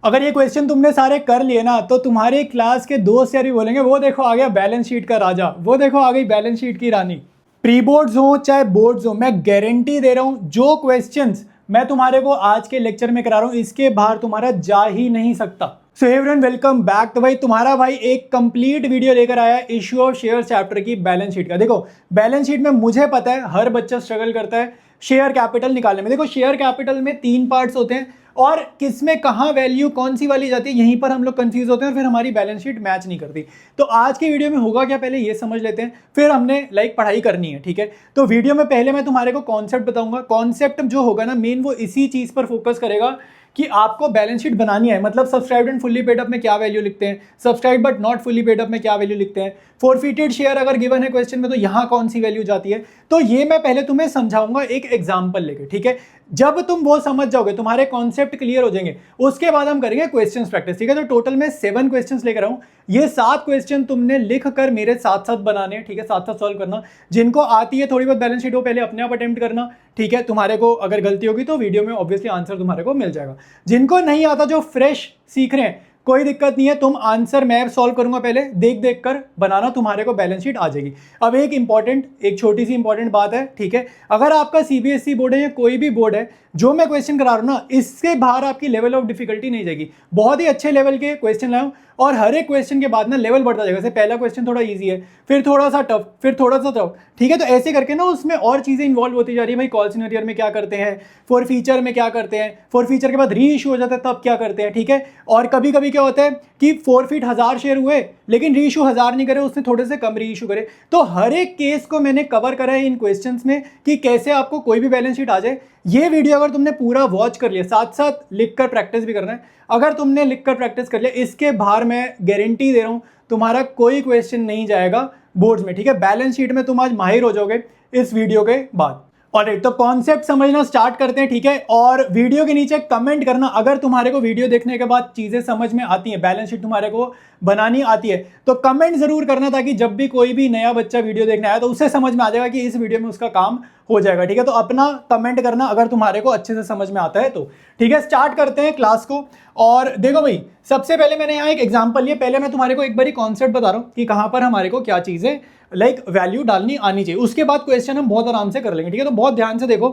अगर ये क्वेश्चन तुमने सारे कर लिए ना तो तुम्हारे क्लास के दोस्त यार भी बोलेंगे वो देखो आ गया बैलेंस शीट का राजा, वो देखो आ गई बैलेंस शीट की रानी। प्री बोर्ड्स हो चाहे बोर्ड्स हो, मैं गारंटी दे रहा हूं जो क्वेश्चंस मैं तुम्हारे को आज के लेक्चर में करा रहा हूं इसके बाहर तुम्हारा जा ही नहीं सकता। So everyone welcome back. तो भाई तुम्हारा भाई एक कंप्लीट वीडियो लेकर आया इशू ऑफ शेयर चैप्टर की बैलेंस शीट का। देखो बैलेंस शीट में मुझे पता है हर बच्चा स्ट्रगल करता है शेयर कैपिटल निकालने में। देखो शेयर कैपिटल में 3 पार्ट्स होते हैं और किसमें कहाँ वैल्यू कौन सी वाली जाती है यहीं पर हम लोग कंफ्यूज होते हैं और फिर हमारी बैलेंस शीट मैच नहीं करती। तो आज के वीडियो में होगा क्या पहले ये समझ लेते हैं, फिर हमने पढ़ाई करनी है। ठीक है, तो वीडियो में पहले मैं तुम्हारे को कॉन्सेप्ट बताऊंगा। कॉन्सेप्ट जो होगा ना मेन वो इसी चीज पर फोकस करेगा कि आपको बैलेंस शीट बनानी है। मतलब subscribed and fully paid up में क्या वैल्यू लिखते हैं, subscribe but not fully paid up में क्या वैल्यू लिखते हैं, फॉरफिटेड शेयर अगर गिवन है क्वेश्चन में तो यहाँ कौन सी वैल्यू जाती है। तो ये मैं पहले तुम्हें समझाऊंगा एक एग्जांपल लेके। ठीक है, जब तुम वो समझ जाओगे तुम्हारे कॉन्सेप्ट क्लियर हो जाएंगे उसके बाद हम करेंगे क्वेश्चंस प्रैक्टिस। ठीक है, तो टोटल में 7 क्वेश्चंस लेकर आऊं। ये 7 क्वेश्चन तुमने लिख कर मेरे साथ साथ बनाने हैं। ठीक है, साथ साथ सॉल्व करना। जिनको आती है थोड़ी बहुत बैलेंस शीट वो पहले अपने आप अटेम्प्ट करना। ठीक है, तुम्हारे को अगर गलती होगी तो वीडियो में ऑब्वियसली आंसर तुम्हारे को मिल जाएगा। जिनको नहीं आता जो फ्रेश सीख रहे हैं कोई दिक्कत नहीं है, तुम आंसर मैं सॉल्व करूंगा पहले देख देख कर बनाना, तुम्हारे को बैलेंस शीट आ जाएगी। अब एक छोटी सी इंपॉर्टेंट बात है। ठीक है, अगर आपका सीबीएसई बोर्ड है या कोई भी बोर्ड है जो मैं क्वेश्चन करा रहा हूं ना इससे बाहर आपकी लेवल ऑफ डिफिकल्टी नहीं जाएगी। बहुत ही अच्छे लेवल के क्वेश्चन लाऊं और हर एक क्वेश्चन के बाद ना लेवल बढ़ता जाएगा। जैसे पहला क्वेश्चन थोड़ा इजी है, फिर थोड़ा सा टफ, फिर थोड़ा सा टफ। ठीक है, तो ऐसे करके ना उसमें और चीजें इन्वॉल्व होती जा रही है। भाई कॉल सिनेरियर में क्या करते हैं, फॉर फीचर में क्या करते हैं, फॉर फीचर के बाद री इशू हो जाता है तब क्या करते हैं। ठीक है, और कभी कभी क्या होता है कि फॉरफिट 1000 शेयर हुए लेकिन री इशू 1000 नहीं करे, उसने थोड़े से कम री इशू करे। तो हर एक केस को मैंने कवर करा है इन क्वेश्चंस में कि कैसे आपको कोई भी बैलेंस शीट आ जाए। ये वीडियो अगर तुमने पूरा वॉच कर लिया, साथ साथ लिखकर प्रैक्टिस भी करना है। अगर तुमने लिखकर प्रैक्टिस कर लिया इसके बाहर मैं गारंटी दे रहा हूं तुम्हारा कोई क्वेश्चन नहीं जाएगा बोर्ड्स में। ठीक है, बैलेंस शीट में तुम आज माहिर हो जाओगे इस वीडियो के बाद। ऑलराइट, तो कॉन्सेप्ट समझना स्टार्ट करते हैं। ठीक है, और वीडियो के नीचे कमेंट करना अगर तुम्हारे को वीडियो देखने के बाद चीजें समझ में आती हैं, बैलेंस शीट तुम्हारे को बनानी आती है तो कमेंट जरूर करना, ताकि जब भी कोई भी नया बच्चा वीडियो देखने आया तो उसे समझ में आ जाएगा कि इस वीडियो में उसका काम हो जाएगा। ठीक है, तो अपना कमेंट करना अगर तुम्हारे को अच्छे से समझ में आता है तो। ठीक है, स्टार्ट करते हैं क्लास को। और देखो भाई सबसे पहले मैंने यहाँ एक एग्जाम्पल लिया। पहले मैं तुम्हारे को एक बारी कॉन्सेप्ट बता रहा हूँ कि कहाँ पर हमारे को क्या चीजें वैल्यू डालनी आनी चाहिए, उसके बाद क्वेश्चन हम बहुत आराम से कर लेंगे। ठीक है, तो बहुत ध्यान से देखो,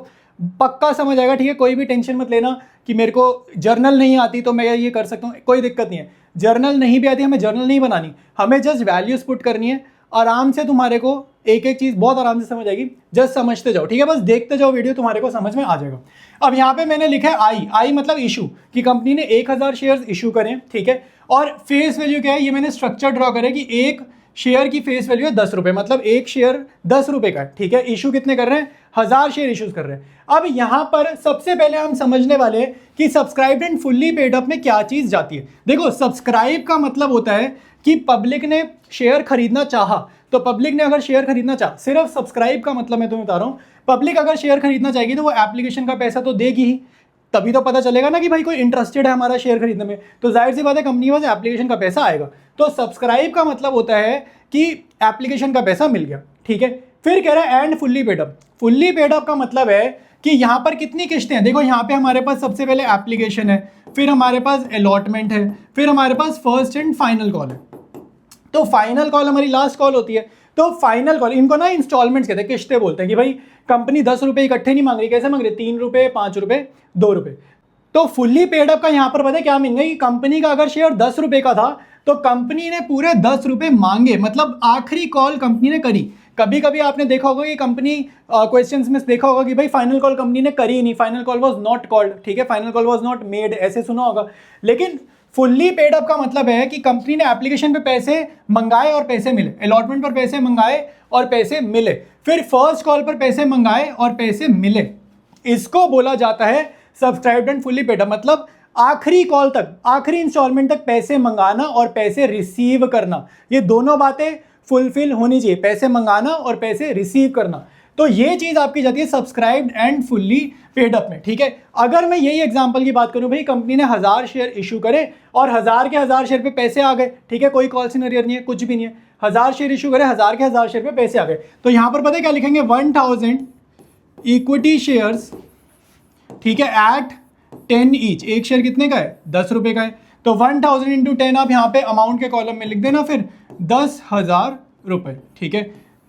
पक्का समझ आएगा। ठीक है, कोई भी टेंशन मत लेना कि मेरे को जर्नल नहीं आती तो मैं ये कर सकता हूँ, कोई दिक्कत नहीं है। जर्नल नहीं भी आती, हमें जर्नल नहीं बनानी, हमें जस्ट वैल्यूज पुट करनी है। आराम से तुम्हारे को एक एक चीज बहुत आराम से समझ आएगी, जस्ट समझते जाओ। ठीक है, बस देखते जाओ वीडियो, तुम्हारे को समझ में आ जाएगा। अब यहाँ पे मैंने लिखा है आई मतलब इशू, कि कंपनी ने 1000 शेयर इशू करें। ठीक है, और फेस वैल्यू क्या है ये मैंने स्ट्रक्चर ड्रॉ करे कि एक शेयर की फेस वैल्यू है 10 रुपए, मतलब एक शेयर 10 रुपए का। ठीक है, इशू कितने कर रहे हैं, 1000 शेयर इशूज कर रहे हैं। अब यहां पर सबसे पहले हम समझने वाले हैं कि subscribed and fully paid up में क्या चीज जाती है। देखो सब्सक्राइब का मतलब होता है कि पब्लिक ने शेयर खरीदना चाहा, तो पब्लिक ने अगर शेयर खरीदना चाहा, सिर्फ सब्सक्राइब का मतलब मैं तुम्हें बता रहा हूं, पब्लिक अगर शेयर खरीदना चाहेगी तो वो एप्लीकेशन का पैसा तो देगी ही, तभी तो पता चलेगा ना कि भाई कोई इंटरेस्टेड है हमारा शेयर खरीदने में, तो जाहिर सी बात है कंपनी के पास एप्लीकेशन का पैसा आएगा। तो सब्सक्राइब का मतलब होता है कि एप्लीकेशन का पैसा मिल गया। ठीक है, फिर कह रहा है and fully paid up. Fully paid up का मतलब है कि यहां पर कितनी किस्तें हैं। देखो यहां पे हमारे पास सबसे पहले एप्लीकेशन है, फिर हमारे पास अलॉटमेंट है, फिर हमारे पास फर्स्ट एंड फाइनल कॉल है। तो फाइनल कॉल हमारी लास्ट कॉल होती है। तो फाइनल कॉल इनको ना इंस्टॉलमेंट्स कहते हैं, किस्तें बोलते हैं कि भाई कंपनी 10 रुपए इकट्ठे नहीं मांग रही, कैसे मांग रही, 3 रुपए, 5 रुपए, 2 रुपए। तो फुल्ली पेड अप का यहां पर पता है क्या मीनिंग है कि कंपनी का अगर शेयर 10 रुपए का था तो कंपनी ने पूरे 10 रुपए मांगे, मतलब आखिरी कॉल कंपनी ने करी। कभी कभी आपने देखा होगा कि कंपनी क्वेश्चंस में देखा होगा कि भाई फाइनल कॉल कंपनी ने करी नहीं, final call was not called. ठीक है, final call was not made, ऐसे सुना होगा। लेकिन फुल्ली पेड अप का मतलब है कि कंपनी ने एप्लीकेशन पे पैसे मंगाए और पैसे मिले, अलॉटमेंट पर पैसे मंगाए और पैसे मिले, फिर फर्स्ट कॉल पर पैसे मंगाए और पैसे मिले। इसको बोला जाता है subscribed and fully paid up. मतलब आखिरी कॉल तक, आखिरी इंस्टॉलमेंट तक पैसे मंगाना और पैसे रिसीव करना, ये दोनों बातें फुलफिल होनी चाहिए, पैसे मंगाना और पैसे रिसीव करना। तो ये चीज आपकी जाती है subscribed and fully paid up में। ठीक है, अगर मैं यही एग्जांपल की बात करूं, भाई कंपनी ने 1000 शेयर इशू करे और 1000 के 1000 शेयर पे पैसे आ गए। ठीक है, कोई कॉल सिनेरियर नहीं है, कुछ भी नहीं है, 1000 शेयर इशू करे, 1000 के 1000 शेयर पे पैसे आ गए। तो यहां पर पता है क्या लिखेंगे, 1000 इक्विटी शेयर्स, ठीक है, एट 10 ईच, एक शेयर कितने का है? 10 रुपये का है। तो 1000 इंटू 10 आप यहाँ पे अमाउंट के कॉलम में लिख देना फिर 10,000 रुपये, ठीक है।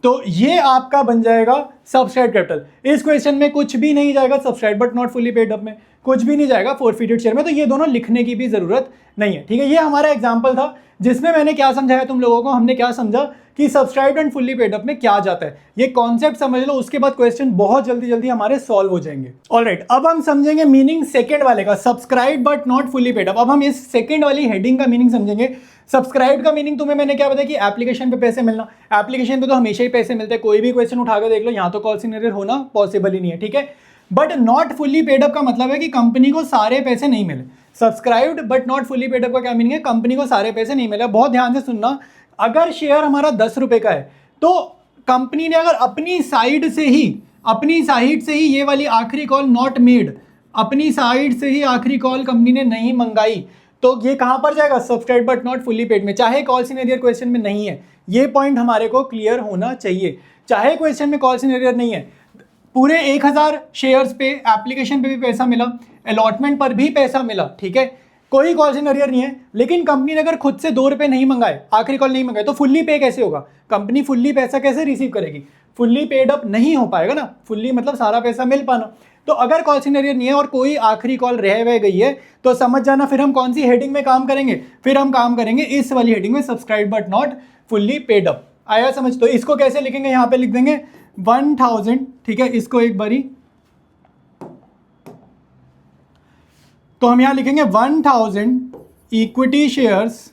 तो ये आपका बन जाएगा सब्सक्राइब कैपिटल। इस क्वेश्चन में कुछ भी नहीं जाएगा subscribe but not fully paid up में, कुछ भी नहीं जाएगा फोरफीटेड शेयर में, तो ये दोनों लिखने की भी जरूरत नहीं है, ठीक है। ये हमारा एग्जाम्पल था जिसमें मैंने क्या समझाया तुम लोगों को, हमने क्या समझा कि subscribe and fully paid up में क्या जाता है, ये कॉन्सेप्ट समझ लो, उसके बाद क्वेश्चन बहुत जल्दी जल्दी हमारे सॉल्व हो जाएंगे। ऑलराइट, अब हम समझेंगे मीनिंग सेकंड वाले का, subscribe but not fully paid up. अब हम इस सेकंड वाली हेडिंग का मीनिंग समझेंगे। सब्सक्राइब का मीनिंग तुम्हें मैंने क्या बताया कि एप्लीकेशन पे पैसे मिलना, एप्लीकेशन पे तो हमेशा ही पैसे मिलते हैं, कोई भी क्वेश्चन उठा के देख लो, यहाँ तो कॉल सिग्नेचर होना पॉसिबल ही नहीं है, ठीक है। But not fully paid up का मतलब है कि कंपनी को सारे पैसे नहीं मिले। Subscribed but not fully paid up का क्या मीनिंग है? कंपनी को सारे पैसे नहीं मिले। बहुत ध्यान से सुनना, अगर शेयर हमारा 10 रुपए का है तो कंपनी ने अगर अपनी साइड से ही ये वाली आखिरी कॉल नॉट मेड, अपनी साइड से ही आखिरी कॉल कंपनी ने नहीं मंगाई, तो ये कहां पर जाएगा? Subscribe but not fully paid में, चाहे कॉल सिनेरियर क्वेश्चन में नहीं है। ये पॉइंट हमारे को क्लियर होना चाहिए, चाहे क्वेश्चन में कॉल सिनेरियर नहीं है। पूरे 1000 शेयर्स पे एप्लीकेशन पे भी पैसा मिला, अलॉटमेंट पर भी पैसा मिला, ठीक है, कोई कॉल सिनेरियर नहीं है। लेकिन कंपनी ने अगर खुद से 2 रुपए नहीं मंगाए, आखिरी कॉल नहीं मंगाए, तो फुल्ली पे कैसे होगा? कंपनी फुल्ली पैसा कैसे रिसीव करेगी? फुल्ली पेड अप नहीं हो पाएगा ना, फुल्ली मतलब सारा पैसा मिल पाना। तो अगर कॉल सिनेरियर नहीं है और कोई आखिरी कॉल रह गई है तो समझ जाना फिर हम कौन सी हेडिंग में काम करेंगे? फिर हम काम करेंगे इस वाली हेडिंग में, subscribe but not fully paid up. आया समझ? तो इसको कैसे लिखेंगे? यहाँ पे लिख देंगे 1000, ठीक है, इसको एक बारी, तो हम यहां लिखेंगे 1000 इक्विटी शेयर्स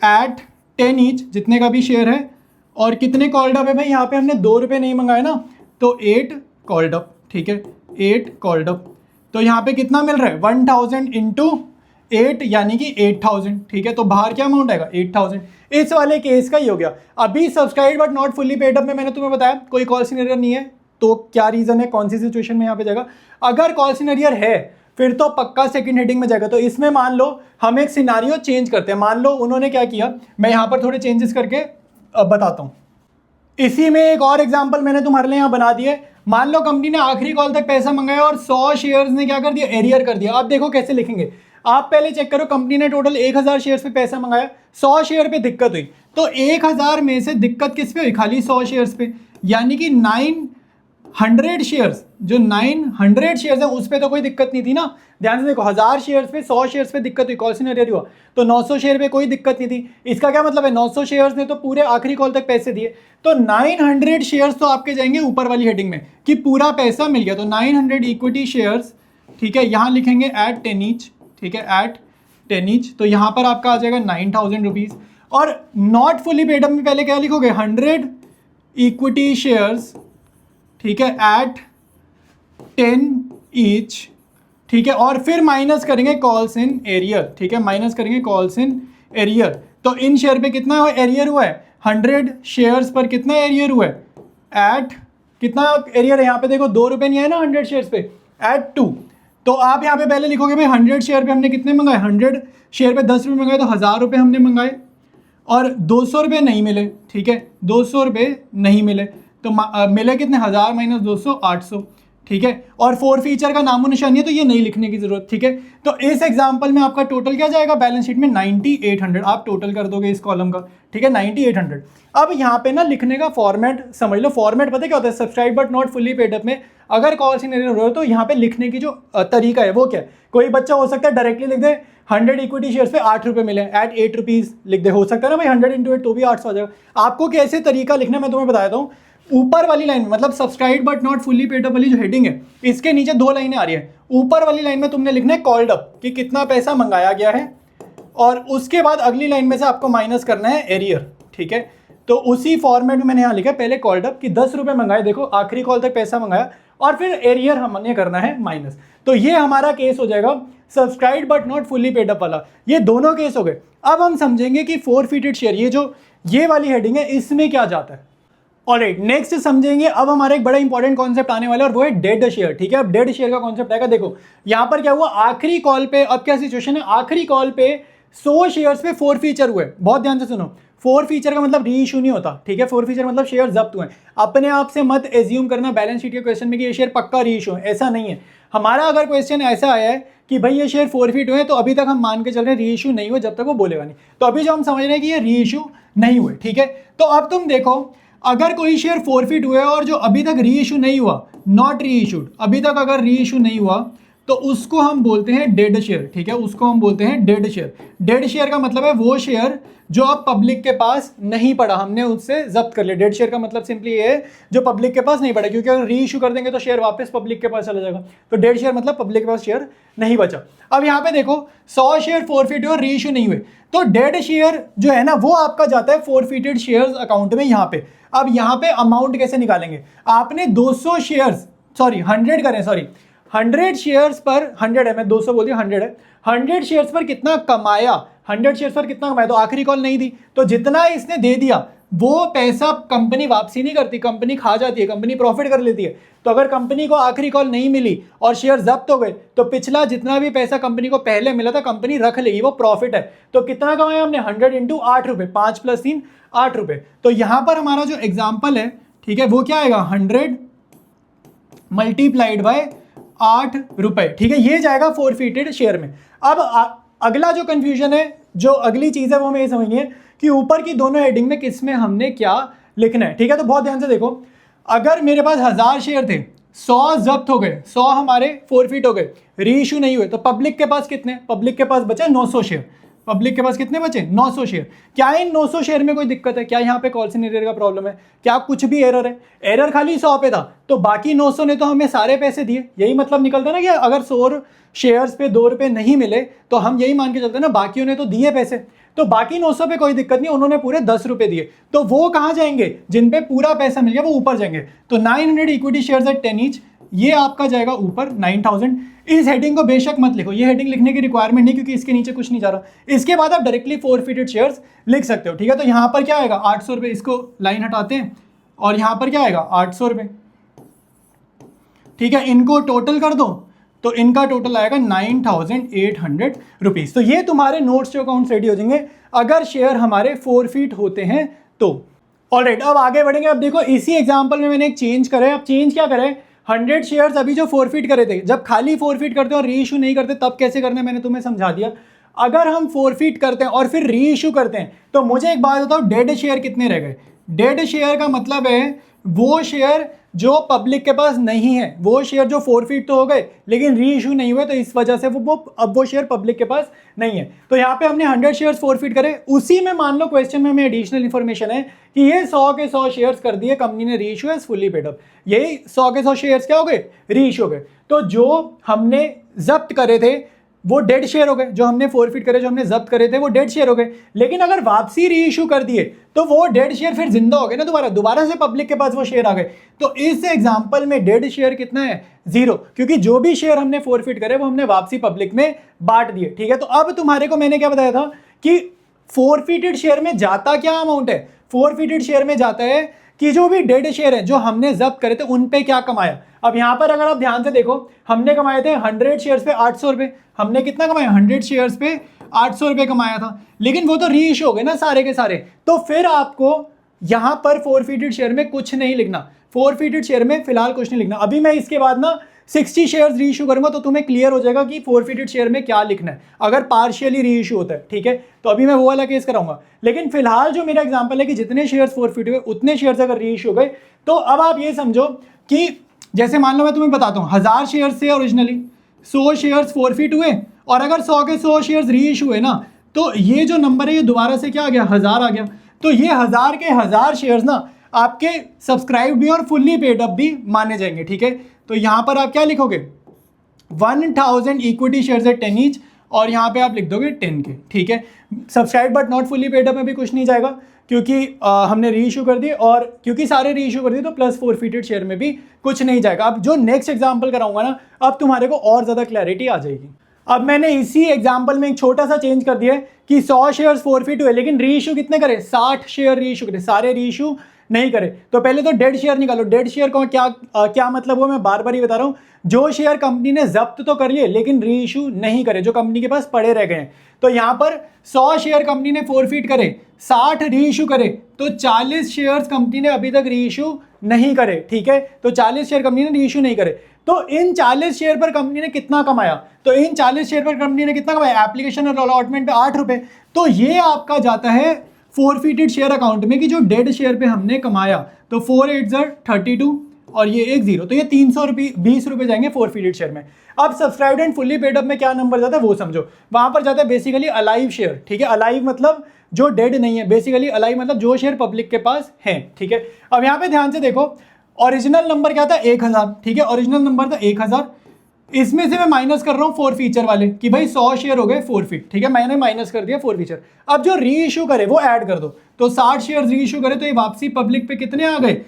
एट 10 ईच, जितने का भी शेयर है, और कितने कॉल्ड अप है भाई? यहाँ पे हमने 2 रुपए नहीं मंगाए ना, तो 8 कॉल्ड अप, ठीक है, 8 कॉल्ड अप। तो यहाँ पे कितना मिल रहा है? 1000 इंटू 8 यानी कि 8000, ठीक है। तो बाहर क्या अमाउंट आएगा? 8000। इस वाले केस का ही हो गया। अभी subscribe but not fully paid up में मैंने तुम्हें बताया कोई कॉल सिनेरियर नहीं है, तो क्या रीजन है, कौन सी सिचुएशन में यहाँ पे जाएगा? अगर कॉल सिनेरियर है फिर तो पक्का सेकंड हेडिंग में जाएगा। तो इसमें मान लो हम एक सिनारियो चेंज करते हैं, मान लो उन्होंने क्या किया, मैं यहाँ पर थोड़े चेंजेस करके बताता हूँ। इसी में एक और एग्जांपल मैंने तुम्हारे लिए यहाँ बना दिया। मान लो कंपनी ने आखिरी कॉल तक पैसा मंगाया और 100 शेयर्स ने क्या कर दिया? एरियर कर दिया। आप देखो कैसे लिखेंगे, आप पहले चेक करो, कंपनी ने टोटल 1000 शेयर्स पे पैसा मंगाया, 100 शेयर पे दिक्कत हुई, तो 1000 में से दिक्कत किस पे हुई? खाली 100 शेयर्स पे, यानी कि 900 शेयर्स, जो 900 शेयर्स है उस पे तो कोई दिक्कत नहीं थी ना। ध्यान से देखो, 1000 शेयर्स पे 100 शेयर्स पे दिक्कत हुई, कॉल सिनेरियर हुआ, तो 900 शेयर पे कोई दिक्कत नहीं थी। इसका क्या मतलब है? 900 शेयर्स ने तो पूरे आखिरी कॉल तक पैसे दिए, तो 900 शेयर्स तो आपके जाएंगे ऊपर वाली हेडिंग में कि पूरा पैसा मिल गया। तो 900 इक्विटी शेयर्स, ठीक है, यहाँ लिखेंगे एट 10 ईच, ठीक है, एट 10 ईच, तो यहाँ पर आपका आ जाएगा 9000 रुपीज़। और नॉट फुली पेड अप में पहले क्या लिखोगे? 100 इक्विटी शेयर्स, ठीक है, एट 10 ईच, ठीक है, और फिर माइनस करेंगे कॉल्स इन एरियर, ठीक है, माइनस करेंगे कॉल्स इन एरियर। तो इन शेयर पे कितना एरियर हुआ है? 100 शेयर्स पर कितना एरियर हुआ है? एट कितना एरियर है? यहाँ पे देखो 2 रुपए नहीं है ना 100 शेयर्स पे, एट 2। तो आप यहाँ पे पहले लिखोगे भाई 100 शेयर पे हमने कितने मंगाए? 100 शेयर पे 10 रुपये मंगाए, तो 1000 रुपये हमने मंगाए, और 200 रुपये नहीं मिले, ठीक है, 200 रुपये नहीं मिले, तो मिले कितने? 1000 माइनस 200, 800, ठीक है। और फोर फीचर का नामो निशान है तो ये नहीं लिखने की जरूरत, ठीक है। तो इस एग्जांपल में आपका टोटल क्या जाएगा बैलेंस शीट में? 9800, आप टोटल कर दोगे इस कॉलम का, ठीक है, 9800। अब यहाँ पे ना लिखने का फॉर्मेट समझ लो, फॉर्मेट पता क्या होता है? Subscribe but not fully paid up में अगर कॉल सिनेरियो हो तो यहाँ पे लिखने की जो तरीका है वो क्या है? कोई बच्चा हो सकता है डायरेक्टली लिख दे 100 इक्विटी शेयर्स पे 8 रुपये मिले, एट 8 रुपीज़ लिख दे, हो सकता है ना भाई 100 इंटू 8 तो भी 800 आ जाएगा। आपको कैसे तरीका लिखना मैं तुम्हें बता देता हूँ। ऊपर वाली लाइन में मतलब subscribe but not fully paid up वाली जो हेडिंग है इसके नीचे 2 लाइनें आ रही है। ऊपर वाली लाइन में तुमने लिखना है कॉल्ड अप कि कितना पैसा मंगाया गया है, और उसके बाद अगली लाइन में से आपको माइनस करना है एरियर, ठीक है। तो उसी फॉर्मेट में मैंने यहाँ लिखा है पहले कॉल्ड अप कि 10 रुपये मंगाए, देखो आखिरी कॉल तक पैसा मंगाया, और फिर एरियर हमने करना है माइनस। तो ये हमारा केस हो जाएगा subscribe but not fully paid up वाला। ये दोनों केस हो गए। अब हम समझेंगे कि फोरफीटेड शेयर, ये जो ये वाली हेडिंग है इसमें क्या जाता है। ऑलराइट, नेक्स्ट समझेंगे। अब हमारा एक बड़ा इंपॉर्टेंट कॉन्सेप्ट आने वाला है और वो है डेड शेयर, ठीक है। अब डेड शेयर का कॉन्सेप्ट आएगा। देखो यहां पर क्या हुआ, आखिरी कॉल पे, अब क्या सिचुएशन है, आखिरी कॉल पे 100 शेयर्स पे 4 फीचर हुए। बहुत ध्यान से सुनो, 4 फीचर का मतलब री इशू नहीं होता, ठीक है। 4 फीचर मतलब शेयर जब्त हुए। अपने आप से मत एज्यूम करना बैलेंस शीट के क्वेश्चन में कि ये शेयर पक्का री इशू है, ऐसा नहीं है। हमारा अगर क्वेश्चन ऐसा आया है कि भाई ये शेयर फोरफिट हुए तो अभी तक हम मान के चल रहे हैं री इशू नहीं हुए जब तक वो बोलेगा नहीं। तो अभी जो हम समझ रहे हैं कि ये री इशू नहीं हुए, ठीक है। तो अब तुम देखो, अगर कोई शेयर फोरफिट हुए और जो अभी तक री इशू नहीं हुआ, नॉट री इशूड, अभी तक अगर री इशू नहीं हुआ तो उसको हम बोलते हैं डेड शेयर, ठीक है, उसको हम बोलते हैं डेड शेयर। डेड शेयर का मतलब है वो शेयर जो अब पब्लिक के पास नहीं पड़ा, हमने उससे जब्त कर लिया। डेड शेयर का मतलब सिंपली ये है जो पब्लिक के पास नहीं पड़ा, क्योंकि अगर री इशू कर देंगे तो शेयर वापस पब्लिक के पास चला जाएगा। तो डेड शेयर मतलब पब्लिक के पास शेयर नहीं बचा। अब यहाँ पे देखो 100 शेयर फोरफिट हुए और री इशू नहीं हुए, तो डेड शेयर जो है ना वो आपका जाता है फोरफिटेड शेयर्स अकाउंट में यहाँ पे। अब यहाँ पे अमाउंट कैसे निकालेंगे, आपने 200 शेयर्स, सॉरी 100 करें, सॉरी 100 शेयर्स पर, 100 है, मैं 200 बोल दिया, 100 है, 100 शेयर्स पर कितना कमाया, 100 शेयर्स पर कितना कमाया, तो आखिरी कॉल नहीं दी, तो जितना इसने दे दिया वो पैसा कंपनी वापसी नहीं करती, कंपनी खा जाती है, कंपनी प्रॉफिट कर लेती है। तो अगर कंपनी को आखिरी कॉल नहीं मिली और शेयर जब्त हो गए तो पिछला जितना भी पैसा कंपनी को पहले मिला था कंपनी रख लेगी, वो प्रॉफिट है। तो कितना कमाया हमने, 100 इंटू 8 रुपये, 5 + 3 8 रुपये। तो यहां पर हमारा जो एग्जाम्पल है, ठीक है, वो क्या आएगा, 100 मल्टीप्लाइड बाय 8 रुपए, ठीक है, ये जाएगा फोरफिटेड शेयर में। अब अगला जो कंफ्यूजन है, जो अगली चीज है वो हमें ये समझनी है कि ऊपर की दोनों हेडिंग में किस में हमने क्या लिखना है, ठीक है। तो बहुत ध्यान से देखो, अगर मेरे पास 1000 शेयर थे, 100 जब्त हो गए, 100 हमारे फोरफिट हो गए, री इशू नहीं हुए, तो पब्लिक के पास कितने, पब्लिक के पास बचे 900 शेयर। पब्लिक के पास कितने बचे, 900 शेयर। क्या इन 900 शेयर में कोई दिक्कत है, क्या यहाँ पे कॉल्सन एरर का प्रॉब्लम है, क्या कुछ भी एरर है, एरर खाली 100 पे था, तो बाकी 900 ने तो हमें सारे पैसे दिए। यही मतलब निकलता ना कि अगर 100 शेयर्स पे 2 रुपए नहीं मिले तो हम यही मान के चलते ना बाकियों ने तो दिए पैसे, तो बाकी 900 पे कोई दिक्कत नहीं, उन्होंने पूरे 10 रुपए दिए। तो वो कहाँ जाएंगे, जिन पे पूरा पैसा मिल गया वो ऊपर जाएंगे। तो 900 इक्विटी शेयर्स एट 10 ईच, ये आपका जाएगा ऊपर 9000। इस हेडिंग को बेशक मत लिखो, ये हेडिंग लिखने की रिक्वायरमेंट नहीं, क्योंकि इसके नीचे कुछ नहीं जा रहा। इसके बाद आप डायरेक्टली फोरफिटेड शेयर्स लिख सकते हो, ठीक है। तो यहाँ पर क्या आएगा, 800 रुपये, इसको लाइन हटाते हैं, और यहाँ पर क्या आएगा 800 रुपये, ठीक है। इनको टोटल कर दो तो इनका टोटल आएगा 9800 रुपीज। तो ये तुम्हारे नोट्स जो अकाउंट रेडी हो जाएंगे अगर शेयर हमारे फोरफिट होते हैं तो। ऑलराइट, अब आगे बढ़ेंगे। अब देखो इसी एग्जांपल में मैंने एक चेंज करा है। अब चेंज क्या करें, 100 शेयर्स अभी जो फोरफिट करे थे, जब खाली फोरफिट करते हैं और री इशू नहीं करते तब कैसे करना है मैंने तुम्हें समझा दिया। अगर हम फोरफिट करते हैं और फिर री इशू करते हैं तो मुझे एक बात बताओ, डेड शेयर कितने रह गए। डेड शेयर का मतलब है वो शेयर जो पब्लिक के पास नहीं है, वो शेयर जो फोरफिट तो हो गए लेकिन री इशू नहीं हुए, तो इस वजह से वो शेयर पब्लिक के पास नहीं है। तो यहाँ पे हमने 100 शेयर्स फोरफिट करे, उसी में मान लो क्वेश्चन में हमें एडिशनल इन्फॉर्मेशन है कि ये 100 के 100 शेयर्स कर दिए कंपनी ने, reissue as fully paid up. यही 100 के 100 शेयर्स क्या हो गए, री इशू हो गए। तो जो हमने जब्त करे थे वो डेड शेयर हो गए, जो हमने फोरफिट करे, जो हमने जब्त करे थे वो डेड शेयर हो गए। लेकिन अगर वापसी री इशू कर दिए तो वो डेड शेयर फिर जिंदा हो गए ना, दोबारा से पब्लिक के पास वो शेयर आ गए। तो इस एग्जांपल में डेड शेयर कितना है, 0, क्योंकि जो भी शेयर हमने फोरफिट करे वो हमने वापसी पब्लिक में बांट दिए, ठीक है। तो अब तुम्हारे को मैंने क्या बताया था कि फोरफिटेड शेयर में जाता क्या अमाउंट है, फोरफिटेड शेयर में जाता है कि जो भी डेड शेयर है जो हमने जब्त करे थे उन पे क्या कमाया। अब यहां पर अगर आप ध्यान से देखो, हमने कमाए थे 100 शेयर्स पे 800 रुपए, हमने कितना कमाया, 100 शेयर्स पे 800 रुपए कमाया था, लेकिन वो तो री इशू हो गए ना सारे के सारे। तो फिर आपको यहां पर फोरफिटेड शेयर में कुछ नहीं लिखना, फोरफिटेड शेयर में फिलहाल कुछ नहीं लिखना। अभी मैं इसके बाद ना 60 शेयर्स री इशू करूंगा तो तुम्हें क्लियर हो जाएगा कि फोरफिटेड शेयर में क्या लिखना है, अगर पार्शियली री इशू होता है, ठीक है। तो अभी मैं वो वाला केस कराऊंगा, लेकिन फिलहाल जो मेरा एग्जांपल है कि जितने शेयर्स फोरफिट हुए उतने शेयर्स अगर री इशू हो गए, तो अब आप ये समझो कि जैसे मान लो मैं तुम्हें बताता हूँ 1000 शेयर्स से ओरिजिनली 100 शेयर्स फोरफिट हुए, और अगर 100 के 100 शेयर्स री इशू हुए ना, तो ये जो नंबर है ये दोबारा से क्या आ गया, 1000 आ गया। तो ये 1000 के 1000 शेयर्स ना आपके सब्सक्राइब भी और फुल्ली पेड अप भी माने जाएंगे, ठीक है। तो यहाँ पर आप क्या लिखोगे, 1000 इक्विटी शेयर्स एट 10 ईच, और यहाँ पे आप लिख दोगे 10 के, ठीक है। Subscribe but not fully paid up में भी कुछ नहीं जाएगा, क्योंकि हमने री इशू कर दिए, और क्योंकि सारे री इशू कर दिए तो प्लस फोरफिटेड शेयर में भी कुछ नहीं जाएगा। अब जो नेक्स्ट एग्जांपल कराऊंगा ना, अब तुम्हारे को और ज़्यादा क्लैरिटी आ जाएगी। अब मैंने इसी एग्जांपल में एक छोटा सा चेंज कर दिया है कि 100 शेयर्स फोरफिट हुए लेकिन री इशू कितने करे, 60 शेयर री इशू करे, सारे री इशू नहीं करे। तो पहले तो डेड शेयर निकालो। डेड शेयर को क्या मतलब हुआ, मैं बार बार ही बता रहा हूँ, जो शेयर कंपनी ने जब्त तो कर लिए लेकिन री इशू नहीं करे, जो कंपनी के पास पड़े रह गए। तो यहाँ पर 100 शेयर कंपनी ने फोरफिट करे, 60 री इशू करे, तो 40 शेयर्स कंपनी ने अभी तक री इशू नहीं करे, ठीक है। तो 40 शेयर कंपनी ने री इशू नहीं करे। तो इन 40 शेयर पर कंपनी ने कितना कमाया, तो इन 40 शेयर पर कंपनी ने कितना कमाया, एप्लीकेशन और अलॉटमेंट पे 8 रुपए, तो ये आपका जाता है फोरफिटेड शेयर अकाउंट में कि जो डेड शेयर पे हमने कमाया, तो 4 8 32 और ये एक जीरो, तो ये 320 रुपए जाएंगे फोरफिटेड शेयर में। अब subscribed and fully paid up में क्या नंबर जाता है वो समझो, वहां पर जाता है बेसिकली अलाइव शेयर, ठीक है, अलाइव मतलब जो डेड नहीं है, बेसिकली अलाइव मतलब जो शेयर पब्लिक के पास है, ठीक है। अब यहाँ पे ध्यान से देखो, ओरिजिनल नंबर क्या था 1000, ठीक है, ओरिजिनल नंबर था 1000, इसमें से मैं माइनस कर रहा हूँ फोर फीचर वाले कि भाई 100 शेयर हो गए फोरफिट, ठीक है, मैंने माइनस कर दिया फोर फीचर। अब जो री इशू करे वो ऐड कर दो, तो 60 शेयर री इशू करे तो ये वापसी पब्लिक पे कितने आ गए,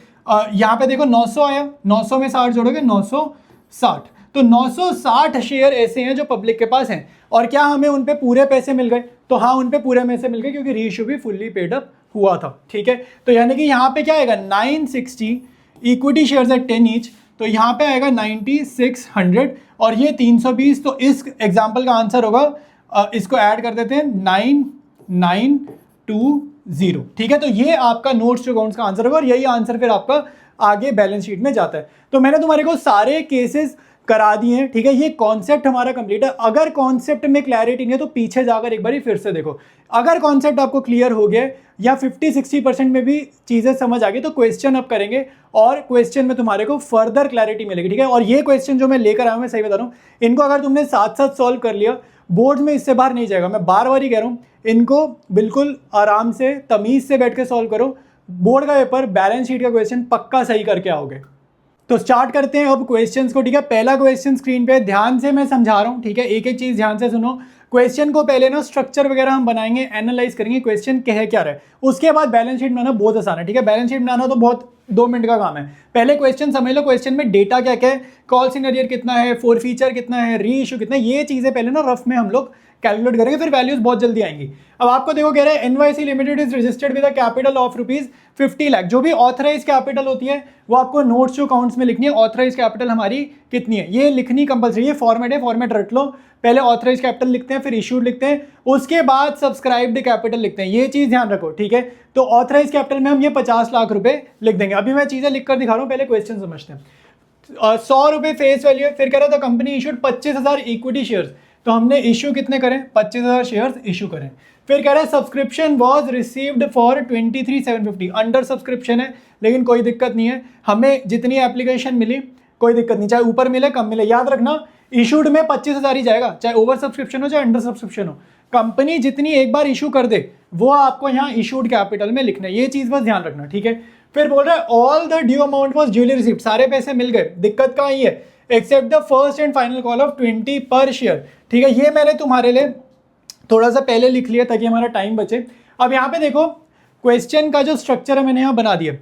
यहाँ पे देखो 900 आया, 900 में 60 जोड़ोगे 960, तो 960 शेयर ऐसे हैं जो पब्लिक के पास हैं। और क्या हमें उन पे पूरे पैसे मिल गए, तो हाँ उन पे पूरे में से मिल गए क्योंकि री इशू भी फुल्ली पेड अप हुआ था, ठीक है। तो यानी कि यहाँ पे क्या आएगा 960 इक्विटी शेयर्स एट 10 ईच, तो यहाँ पे आएगा 9600 और ये 320, तो इस एग्जाम्पल का आंसर होगा, इसको ऐड कर देते हैं 9920, ठीक है। तो ये आपका नोट्स टू अकाउंट्स का आंसर होगा और यही आंसर फिर आपका आगे बैलेंस शीट में जाता है। तो मैंने तुम्हारे को सारे केसेस करा दिए हैं, ठीक है, ये कॉन्सेप्ट हमारा कंप्लीट है। अगर कॉन्सेप्ट में क्लैरिटी नहीं है तो पीछे जाकर एक बार फिर से देखो, अगर कॉन्सेप्ट आपको क्लियर हो गया या 50-60% में भी चीजें समझ आ गई तो क्वेश्चन अब करेंगे और क्वेश्चन में तुम्हारे को फर्दर क्लैरिटी मिलेगी, ठीक है। और ये क्वेश्चन जो मैं लेकर आया हूं, मैं सही बता रहा हूं, इनको अगर तुमने साथ साथ सॉल्व कर लिया बोर्ड में इससे बाहर नहीं जाएगा, मैं बार बार ही कह रहा हूं, इनको बिल्कुल आराम से तमीज से बैठ के सॉल्व करो, बोर्ड का पेपर बैलेंस शीट का क्वेश्चन पक्का सही करके आओगे। तो स्टार्ट करते हैं अब क्वेश्चंस को, ठीक है। पहला क्वेश्चन स्क्रीन पे ध्यान से मैं समझा रहा हूं, ठीक है, एक एक चीज ध्यान से सुनो। क्वेश्चन को पहले ना स्ट्रक्चर वगैरह हम बनाएंगे, एनालाइज करेंगे क्वेश्चन कह क्या रहा है, उसके बाद बैलेंस शीट बनाना बहुत आसान है, ठीक है। बैलेंस शीट बनाना तो बहुत 2 मिनट का काम है। पहले क्वेश्चन समझ लो, क्वेश्चन में डेटा क्या क्या है, कॉल्स इन एरियर कितना है, फोर फीचर कितना है, री इशू कितना है, ये चीजें पहले ना रफ में हम लोग कैलकुलेट करेंगे, फिर वैल्यूज बहुत जल्दी आएंगी। अब आपको देखो कह रहा है NYC limited is registered with a capital of ₹50 lakh, जो भी ऑथराइज कैपिटल होती है वो आपको नोट्स टू अकाउंट्स में लिखनी है। ऑथराइज कैपिटल हमारी कितनी है ये लिखनी कंपलसरी है, फॉर्मेट है, फॉर्मेट रट लो। पहले ऑथराइज कैपिटल लिखते हैं, फिर इशूड लिखते हैं, उसके बाद सब्सक्राइब्ड कैपिटल लिखते हैं, ये चीज ध्यान रखो, ठीक है। तो ऑथराइज कैपिटल में हम ये 50 लाख रुपए लिख देंगे। अभी मैं चीजें लिख कर दिखा रहा हूँ, पहले क्वेश्चन समझते हैं। 100 रुपए फेस वैल्यू है, फिर कह रहा था कंपनी इशूड 25,000 इक्विटी शेयर्स, तो हमने इशू कितने करें 25,000 शेयर्स इशू करें। फिर कह रहा है subscription was received for 23,750, under subscription है लेकिन कोई दिक्कत नहीं है, हमें जितनी एप्लीकेशन मिली कोई दिक्कत नहीं, चाहे ऊपर मिले कम मिले, याद रखना इशूड में 25,000 ही जाएगा, चाहे ओवर सब्सक्रिप्शन हो चाहे अंडर सब्सक्रिप्शन हो। कंपनी जितनी एक बार इशू कर दे वो आपको यहाँ इशूड कैपिटल में लिखना है, ये चीज बस ध्यान रखना, ठीक है। फिर बोल रहा है all the due amount was duly received, सारे पैसे मिल गए, दिक्कत कहाँ आई है, except the first and final call of 20 पर शेयर, ठीक है। ये मैंने तुम्हारे लिए थोड़ा सा पहले लिख लिया ताकि हमारा टाइम बचे। अब यहाँ पे देखो क्वेश्चन का जो स्ट्रक्चर है मैंने यहाँ बना दिया,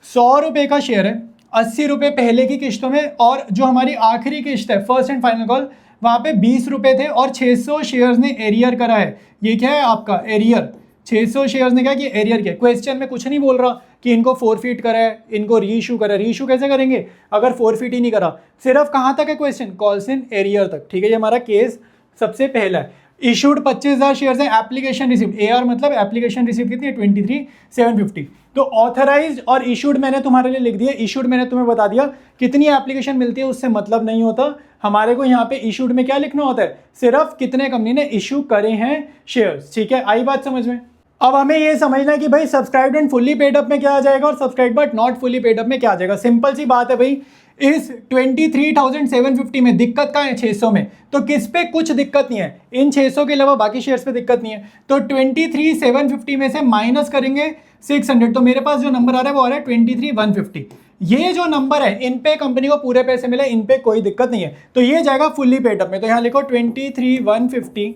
100 रुपए का शेयर है, 80 रुपए पहले की किस्तों में, और जो हमारी आखिरी किस्त है फर्स्ट एंड फाइनल कॉल वहाँ पे 20 रुपए थे और 600 शेयर्स ने एरियर करा है। ये क्या है आपका एरियर, 600 शेयर्स ने क्या कि एरियर किया। क्वेश्चन में कुछ नहीं बोल रहा कि इनको फोरफिट करा है, इनको री इशू करा है, री इशू कैसे करेंगे अगर फोरफिट ही नहीं करा, सिर्फ कहाँ तक है क्वेश्चन, कॉल्स इन एरियर तक, ठीक है। ये हमारा केस सबसे पहला है। इशूड 25,000 शेयर्स है, एप्लीकेशन रिसीव्ड, एआर मतलब एप्लीकेशन रिसीव कितनी है 23,750। तो ऑथराइज्ड और इशूड मैंने तुम्हारे लिए लिख दिया, इशूड मैंने तुम्हें बता दिया कितनी एप्लीकेशन मिलती है उससे मतलब नहीं होता, हमारे को यहाँ पे इशूड में क्या लिखना होता है, सिर्फ कितने कंपनी ने इशू करे हैं शेयर्स, ठीक है। आई बात समझ में। अब हमें ये समझना है कि भाई subscribed and fully paid up में क्या आ जाएगा और subscribe but not fully paid up में क्या आ जाएगा। सिंपल सी बात है भाई, इस 23,750 में दिक्कत कहाँ है 600 में, तो किस पे कुछ दिक्कत नहीं है, इन 600 के अलावा बाकी शेयर्स पे दिक्कत नहीं है। तो 23,750 में से माइनस करेंगे 600, तो मेरे पास जो नंबर आ रहा है वो आ रहा है 23,150। ये जो नंबर है इन पे कंपनी को पूरे पैसे मिले, इन पे कोई दिक्कत नहीं है, तो ये जाएगा फुल्ली पेड अप में। तो यहाँ लिखो 23,150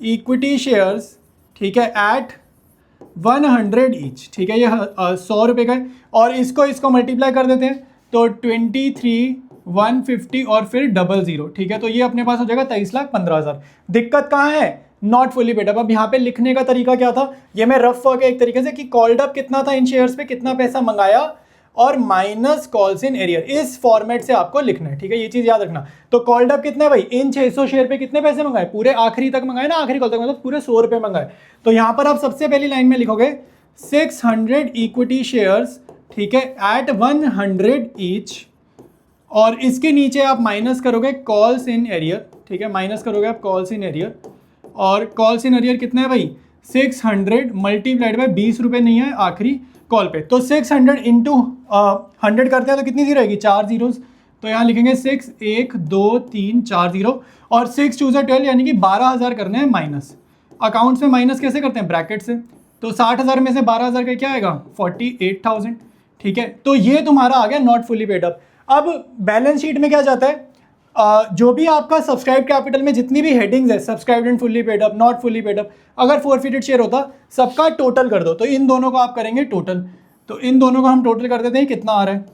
इक्विटी शेयर्स, ठीक है, एट 100 ईच, ठीक है, ये 100 रुपए का है और इसको मल्टीप्लाई कर देते हैं तो 23,150 और फिर 00, ठीक है। तो ये अपने पास हो जाएगा 23,15,000। दिक्कत कहाँ है, नॉट फुल्ली पेड अप। अब यहाँ पे लिखने का तरीका क्या था, ये मैं रफ वर्क है एक तरीके से कि कॉल्ड अप कितना था इन शेयर्स पे, कितना पैसा मंगाया और माइनस कॉल्स इन एरियर, इस फॉर्मेट से आपको लिखना है, ठीक है। ये चीज याद रखना। तो कॉल्ड अप कितना है भाई, इन 600 शेयर पे कितने पैसे मंगाए, पूरे आखिरी तक मंगाए ना, आखिरी कॉल तक मतलब पूरे 100 रुपए मंगाए। तो यहाँ पर आप सबसे पहली लाइन में लिखोगे 600 इक्विटी शेयर्स, ठीक है, एट 100 ईच और इसके नीचे आप माइनस करोगे कॉल्स इन एरियर, ठीक है, माइनस करोगे आप कॉल्स इन एरियर, और कॉल्स इन एरियर कितना है भाई 600 मल्टीप्लाइड बाय 20 रुपये नहीं है आखिरी कॉल पे, तो 600 इंटू 100 करते हैं तो कितनी जीरो रहेगी 4 जीरोस, तो यहाँ लिखेंगे 6 1 2 3 4 जीरो, और 6 2 12 यानी कि 12,000 करने हैं माइनस। अकाउंट्स में माइनस कैसे करते हैं ब्रैकेट से, तो 60,000 में से 12,000 का क्या आएगा 48,000, ठीक है। तो ये तुम्हारा आ गया नॉट फुली पेड अप। अब बैलेंस शीट में क्या जाता है, जो भी आपका सब्सक्राइब कैपिटल में जितनी भी हेडिंग्स है, subscribed and fully paid up, not fully paid up, अगर फोरफिटेड शेयर होता सबका टोटल कर दो, तो इन दोनों को आप करेंगे टोटल, तो इन दोनों को हम टोटल कर देते हैं कितना आ रहा है,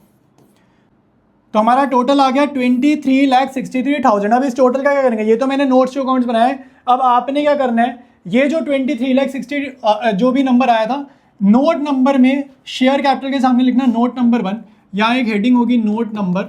तो हमारा टोटल आ गया 23,63,000। अब इस टोटल का क्या करेंगे, ये तो मैंने नोट्स टू अकाउंट्स बनाए, अब आपने क्या करना है, ये जो 23,60,000 जो भी नंबर आया था, नोट नंबर में शेयर कैपिटल के सामने लिखना नोट नंबर 1, यहाँ एक हेडिंग होगी नोट नंबर,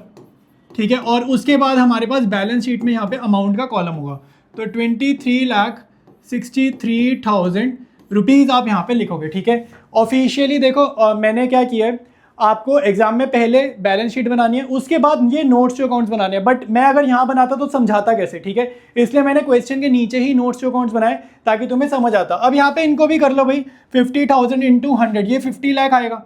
ठीक है, और उसके बाद हमारे पास बैलेंस शीट में यहाँ पे अमाउंट का कॉलम होगा, तो 23,63,000 रुपीज़ आप यहाँ पे लिखोगे, ठीक है। ऑफिशियली देखो मैंने क्या किया है, आपको एग्जाम में पहले बैलेंस शीट बनानी है, उसके बाद ये नोट्स टू अकाउंट्स बनाने हैं, बट मैं अगर यहाँ बनाता तो समझाता कैसे, ठीक है, इसलिए मैंने क्वेश्चन के नीचे ही नोट्स टू अकाउंट्स बनाए ताकि तुम्हें समझ आता। अब यहाँ पे इनको भी कर लो भाई, 50,000 इंटू 100 ये 50 लाख आएगा,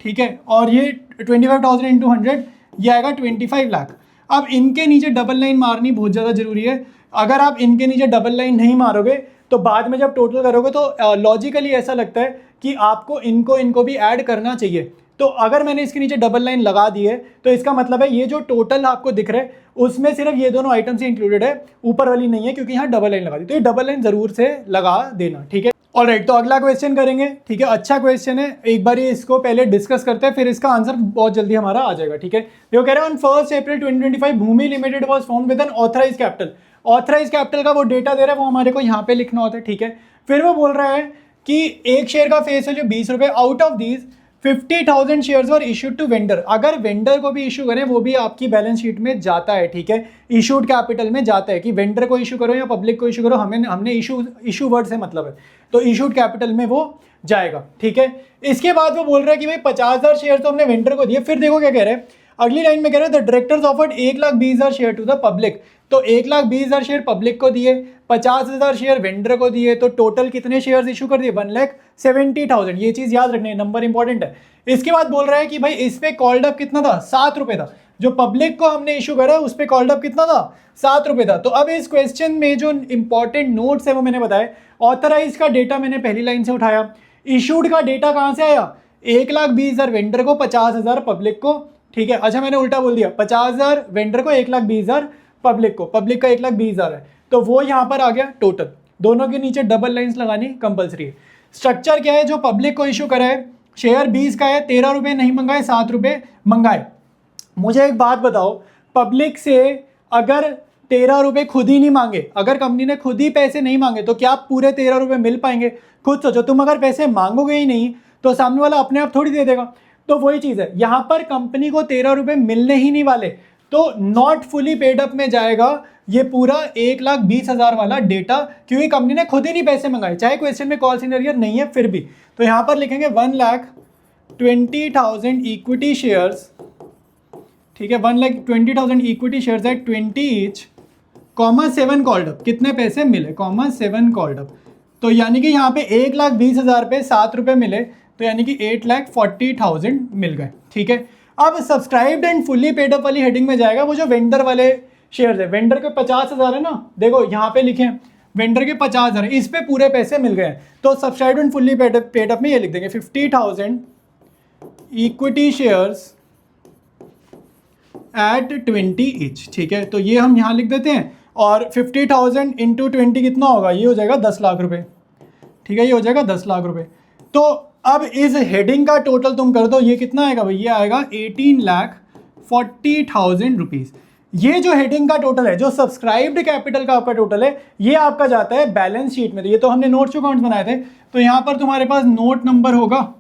ठीक है, और ये 25,000 इंटू 100 ये आएगा 25 लाख। अब इनके नीचे डबल लाइन मारनी बहुत ज़्यादा जरूरी है, अगर आप इनके नीचे डबल लाइन नहीं मारोगे तो बाद में जब टोटल करोगे तो लॉजिकली ऐसा लगता है कि आपको इनको भी ऐड करना चाहिए। तो अगर मैंने इसके नीचे डबल लाइन लगा दी है तो इसका मतलब है ये जो टोटल आपको दिख रहा है उसमें सिर्फ ये दोनों आइटम्स ही इंक्लूडेड है, ऊपर वाली नहीं है, क्योंकि यहाँ डबल लाइन लगा दी, तो ये डबल लाइन जरूर से लगा देना, ठीक है। ऑलराइट, तो अगला क्वेश्चन करेंगे, ठीक है, अच्छा क्वेश्चन है, एक बार ये इसको पहले डिस्कस करते हैं, फिर इसका आंसर बहुत जल्दी हमारा आ जाएगा, ठीक है। देखो कह रहे हैं on 1 April 2025 Bhoomi limited was formed with an authorise capital. Authorise capital का वो डेटा दे रहा है, वो हमारे को यहाँ पे लिखना होता है, ठीक है। फिर वो बोल रहा है कि एक शेयर का फेस वैल्यू 20 रुपये, out of these 50,000 shares were issued to vendor. अगर वेंडर को भी इशू करें वो भी आपकी बैलेंस शीट में जाता है, ठीक है, इशूड कैपिटल में जाता है, कि वेंडर को इशू करो या पब्लिक को इशू करो, हमने इशू वर्ड से मतलब है, तो इशूड कैपिटल में वो जाएगा, ठीक है। इसके बाद वो बोल रहा है कि भाई 50,000 शेयर तो हमने वेंडर को दिए। फिर देखो क्या कह रहे हैं, अगली लाइन में कह रहे हैं the directors offered 1,20,000 share to the public, तो 1,20,000 शेयर पब्लिक को दिए, 50,000 शेयर वेंडर को दिए, तो टोटल कितने शेयर्स इशू कर दिए 1,70,000। ये चीज याद रखनी है, नंबर इंपॉर्टेंट है। इसके बाद बोल रहा है कि भाई इस पे कॉल्ड अप कितना था 7 रुपए था, जो पब्लिक को हमने इशू करा उस पे कॉल्ड अप कितना था 7 रुपए था। तो अब इस क्वेश्चन में जो इंपॉर्टेंट नोट्स है वो मैंने बताया, ऑथराइज का डेटा मैंने पहली लाइन से उठाया, इशूड का डेटा कहां से आया 1,20,000 वेंडर को, 50,000 पब्लिक को, ठीक है। अच्छा मैंने उल्टा बोल दिया, 50,000 वेंडर को, 1,20,000 पब्लिक को, पब्लिक का 1,20,000 है, तो वो यहाँ पर आ गया टोटल। दोनों के नीचे डबल लाइंस लगानी कंपलसरी है। स्ट्रक्चर क्या है, जो पब्लिक को इशू करा है शेयर 20 का है, 13 रुपये नहीं मंगाए 7 रुपये मंगाए। मुझे एक बात बताओ, पब्लिक से अगर 13 रुपये खुद ही नहीं मांगे, अगर कंपनी ने खुद ही पैसे नहीं मांगे तो क्या पूरे 13 रुपये मिल पाएंगे? खुद सोचो, तुम अगर पैसे मांगोगे ही नहीं तो सामने वाला अपने आप थोड़ी दे देगा। तो वही चीज़ है, यहाँ पर कंपनी को 13 रुपये मिलने ही नहीं वाले, तो नॉट फुली पेड अप में जाएगा ये पूरा 1,20,000 वाला डेटा, क्योंकि कंपनी ने खुद ही नहीं पैसे मंगाए, चाहे क्वेश्चन में कॉल सिनेरियो नहीं है फिर भी। तो यहाँ पर लिखेंगे 1,20,000 इक्विटी शेयर्स, ठीक है, 1,20,000 equity shares at 20 each, comma 7 called up, कितने पैसे मिले, कॉमा 7 कॉल्ड अप। तो यानी कि यहाँ पे 1,20,000 पे 7 रुपये मिले, तो यानी कि 8,40,000 मिल गए, ठीक है। अब subscribed and fully paid up वाली हेडिंग में जाएगा वो जो वेंडर वाले शेयर्स है। वेंडर के 50,000 है ना, देखो यहाँ पे लिखे वेंडर के 50,000 है, इस पे पूरे पैसे मिल गए हैं, तो subscribed and fully paid up में ये लिख देंगे 50,000 इक्विटी शेयर्स एट 20 ईच, ठीक है। तो ये हम यहाँ लिख देते हैं, और 50,000 इंटू 20 कितना होगा, ये हो जाएगा 10 लाख रुपए, ठीक है, ये हो जाएगा 10 लाख रुपए। तो अब इस हेडिंग का टोटल तुम कर दो, ये कितना आएगा भाई, ये आएगा 18,40,000 रुपीज़। ये जो हेडिंग का टोटल है, जो सब्सक्राइब्ड कैपिटल का आपका टोटल है, ये आपका जाता है बैलेंस शीट में। तो ये तो हमने नोट टू अकाउंट बनाए थे, तो यहाँ पर तुम्हारे पास नोट नंबर होगा,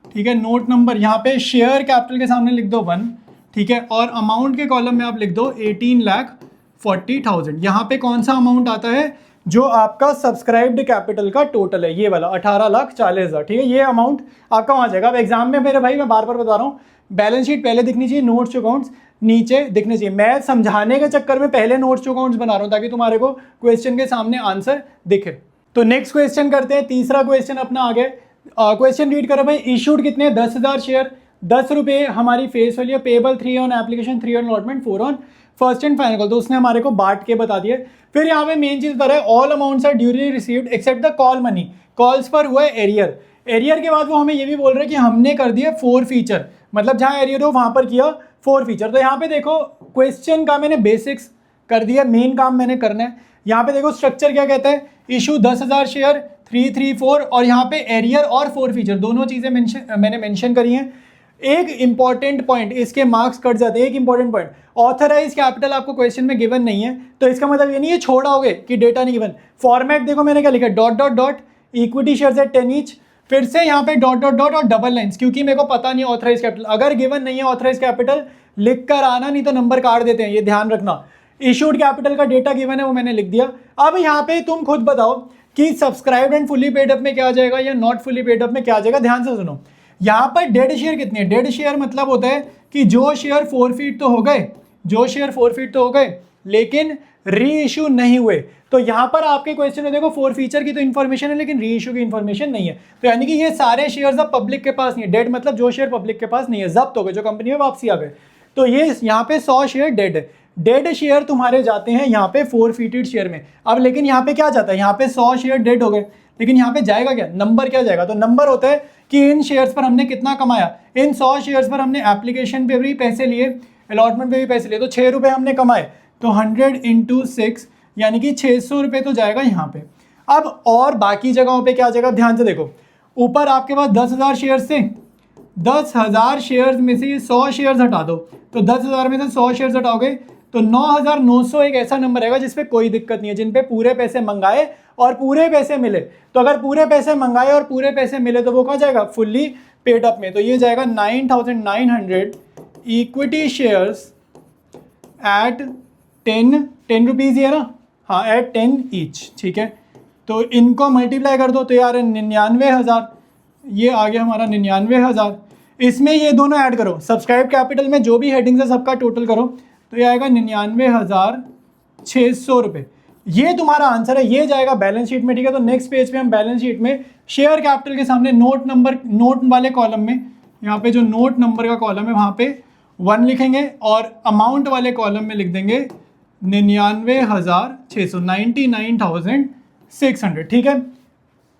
ठीक है, नोट नंबर यहाँ पे शेयर कैपिटल के सामने लिख दो 1, ठीक है, और अमाउंट के कॉलम में आप लिख दो 18,40,000। यहाँ पे कौन सा अमाउंट आता है, जो आपका सब्सक्राइब्ड कैपिटल का टोटल है, ये वाला 18,40,000, ठीक है, ये अमाउंट आपका वहाँ जाएगा। अब एग्जाम में मेरे भाई मैं बार बार बता रहा हूँ, बैलेंस शीट पहले दिखनी चाहिए, नोट्स टू अकाउंट्स नीचे दिखने चाहिए। मैं समझाने के चक्कर में पहले नोट्स टू अकाउंट्स बना रहा हूँ ताकि तुम्हारे को क्वेश्चन के सामने आंसर दिखे। तो नेक्स्ट क्वेश्चन करते हैं, तीसरा क्वेश्चन अपना आ गया। क्वेश्चन रीड करो भाई, इशूड कितने 10,000 शेयर, 10 रुपये हमारी face value, payable 3 on application, 3 on allotment, 4 on first and final call. तो उसने हमारे को बांट के बता दिया। फिर यहाँ पे मेन चीज बता रहा है, all amounts are duly received except the call money, calls पर हुआ है एरियर। एरियर के बाद वो हमें ये भी बोल रहे हैं कि हमने कर दिया 4 फीचर, मतलब जहाँ एरियर हो वहां पर किया 4 फीचर। तो यहाँ पे देखो क्वेश्चन का मैंने बेसिक्स कर दिया, मेन काम मैंने करना है। यहाँ पे देखो स्ट्रक्चर क्या कहता है, इशू 10,000 शेयर 334, और यहाँ पे एरियर और 4 फीचर दोनों चीजें मैंने मेंशन करी हैं। एक इंपॉर्टेंट पॉइंट, इसके मार्क्स कट जाते हैं। एक इंपॉर्टेंट पॉइंट, ऑथराइज कैपिटल आपको क्वेश्चन में गिवन नहीं है, तो इसका मतलब ये नहीं है छोड़ाओगे कि डेटा नहीं गिवन। फॉर्मेट देखो मैंने क्या लिखा, dot dot dot equity shares at 10 each, फिर से यहाँ पे डॉट डॉट डॉट और डबल लाइंस, क्योंकि मेरे को पता नहीं ऑथराइज कैपिटल। अगर गिवन नहीं है ऑथराइज कैपिटल लिख कर आना, नहीं तो नंबर काट देते हैं, ये ध्यान रखना। इशूड कैपिटल का डेटा गिवन है वो मैंने लिख दिया। अब यहाँ पे तुम खुद बताओ कि subscribed and fully paid up में क्या आ जाएगा या नॉट फुली पेड अप में क्या आ जाएगा। ध्यान से सुनो, यहाँ पर डेड शेयर कितने हैं। डेड शेयर मतलब होता है कि जो शेयर फोरफीट तो हो गए, जो शेयर फोरफीट तो हो गए लेकिन री इशू नहीं हुए। तो यहाँ पर आपके क्वेश्चन में देखो 4 फीचर की तो इन्फॉर्मेशन है लेकिन री इशू की इन्फॉर्मेशन नहीं है। तो यानी कि ये सारे शेयर्स अब पब्लिक के पास नहीं है। डेड मतलब जो शेयर पब्लिक के पास नहीं है, जब्त हो गए, जो कंपनी में वापसी आ गए। तो ये यहाँ पे 100 शेयर डेड है। डेड शेयर तुम्हारे जाते हैं यहाँ पे फोरफीटेड शेयर में। अब लेकिन यहाँ पे क्या जाता है, यहाँ पे 100 शेयर डेड हो गए, लेकिन यहाँ पे जाएगा क्या, नंबर क्या जाएगा। तो नंबर होता है कि इन शेयर्स पर हमने कितना कमाया। इन 100 शेयर्स पर हमने एप्लीकेशन पे भी पैसे लिए, अलॉटमेंट पे भी पैसे लिए, तो 6 रुपये हमने कमाए। तो 100 इंटू 6 यानी कि 600 रुपये तो जाएगा यहाँ पे। अब और बाकी जगहों पे क्या जाएगा, ध्यान से देखो। ऊपर आपके पास 10,000 शेयर्स थे, 10,000 शेयर्स में से ये 100 शेयर्स हटा दो, तो 10,000 में से 100 शेयर्स हटाओगे तो 9,900 एक ऐसा नंबर आएगा जिसपे कोई दिक्कत नहीं है, जिन पे पूरे पैसे मंगाए और पूरे पैसे मिले। तो अगर पूरे पैसे मंगाए और पूरे पैसे मिले तो वो कहाँ जाएगा, फुल्ली पेड अप में। तो ये जाएगा 9,900 इक्विटी शेयर्स एट 10 रुपीज़ ही है ना, हाँ, एट 10 ईच, ठीक है। तो इनको मल्टीप्लाई कर दो तो यार 99,000, ये आ गया हमारा 99,000। इसमें ये दोनों ऐड करो, सब्सक्राइब कैपिटल में जो भी हेडिंग्स है सबका टोटल करो तो ये आएगा 99,600 रुपये। ये तुम्हारा आंसर है, ये जाएगा बैलेंस शीट में, ठीक है। तो नेक्स्ट पेज पे हम बैलेंस शीट में शेयर कैपिटल के सामने नोट नंबर, नोट वाले कॉलम में, यहाँ पे जो नोट नंबर का कॉलम है वहाँ पे 1 लिखेंगे और अमाउंट वाले कॉलम में लिख देंगे 99,600, 99,600, ठीक है।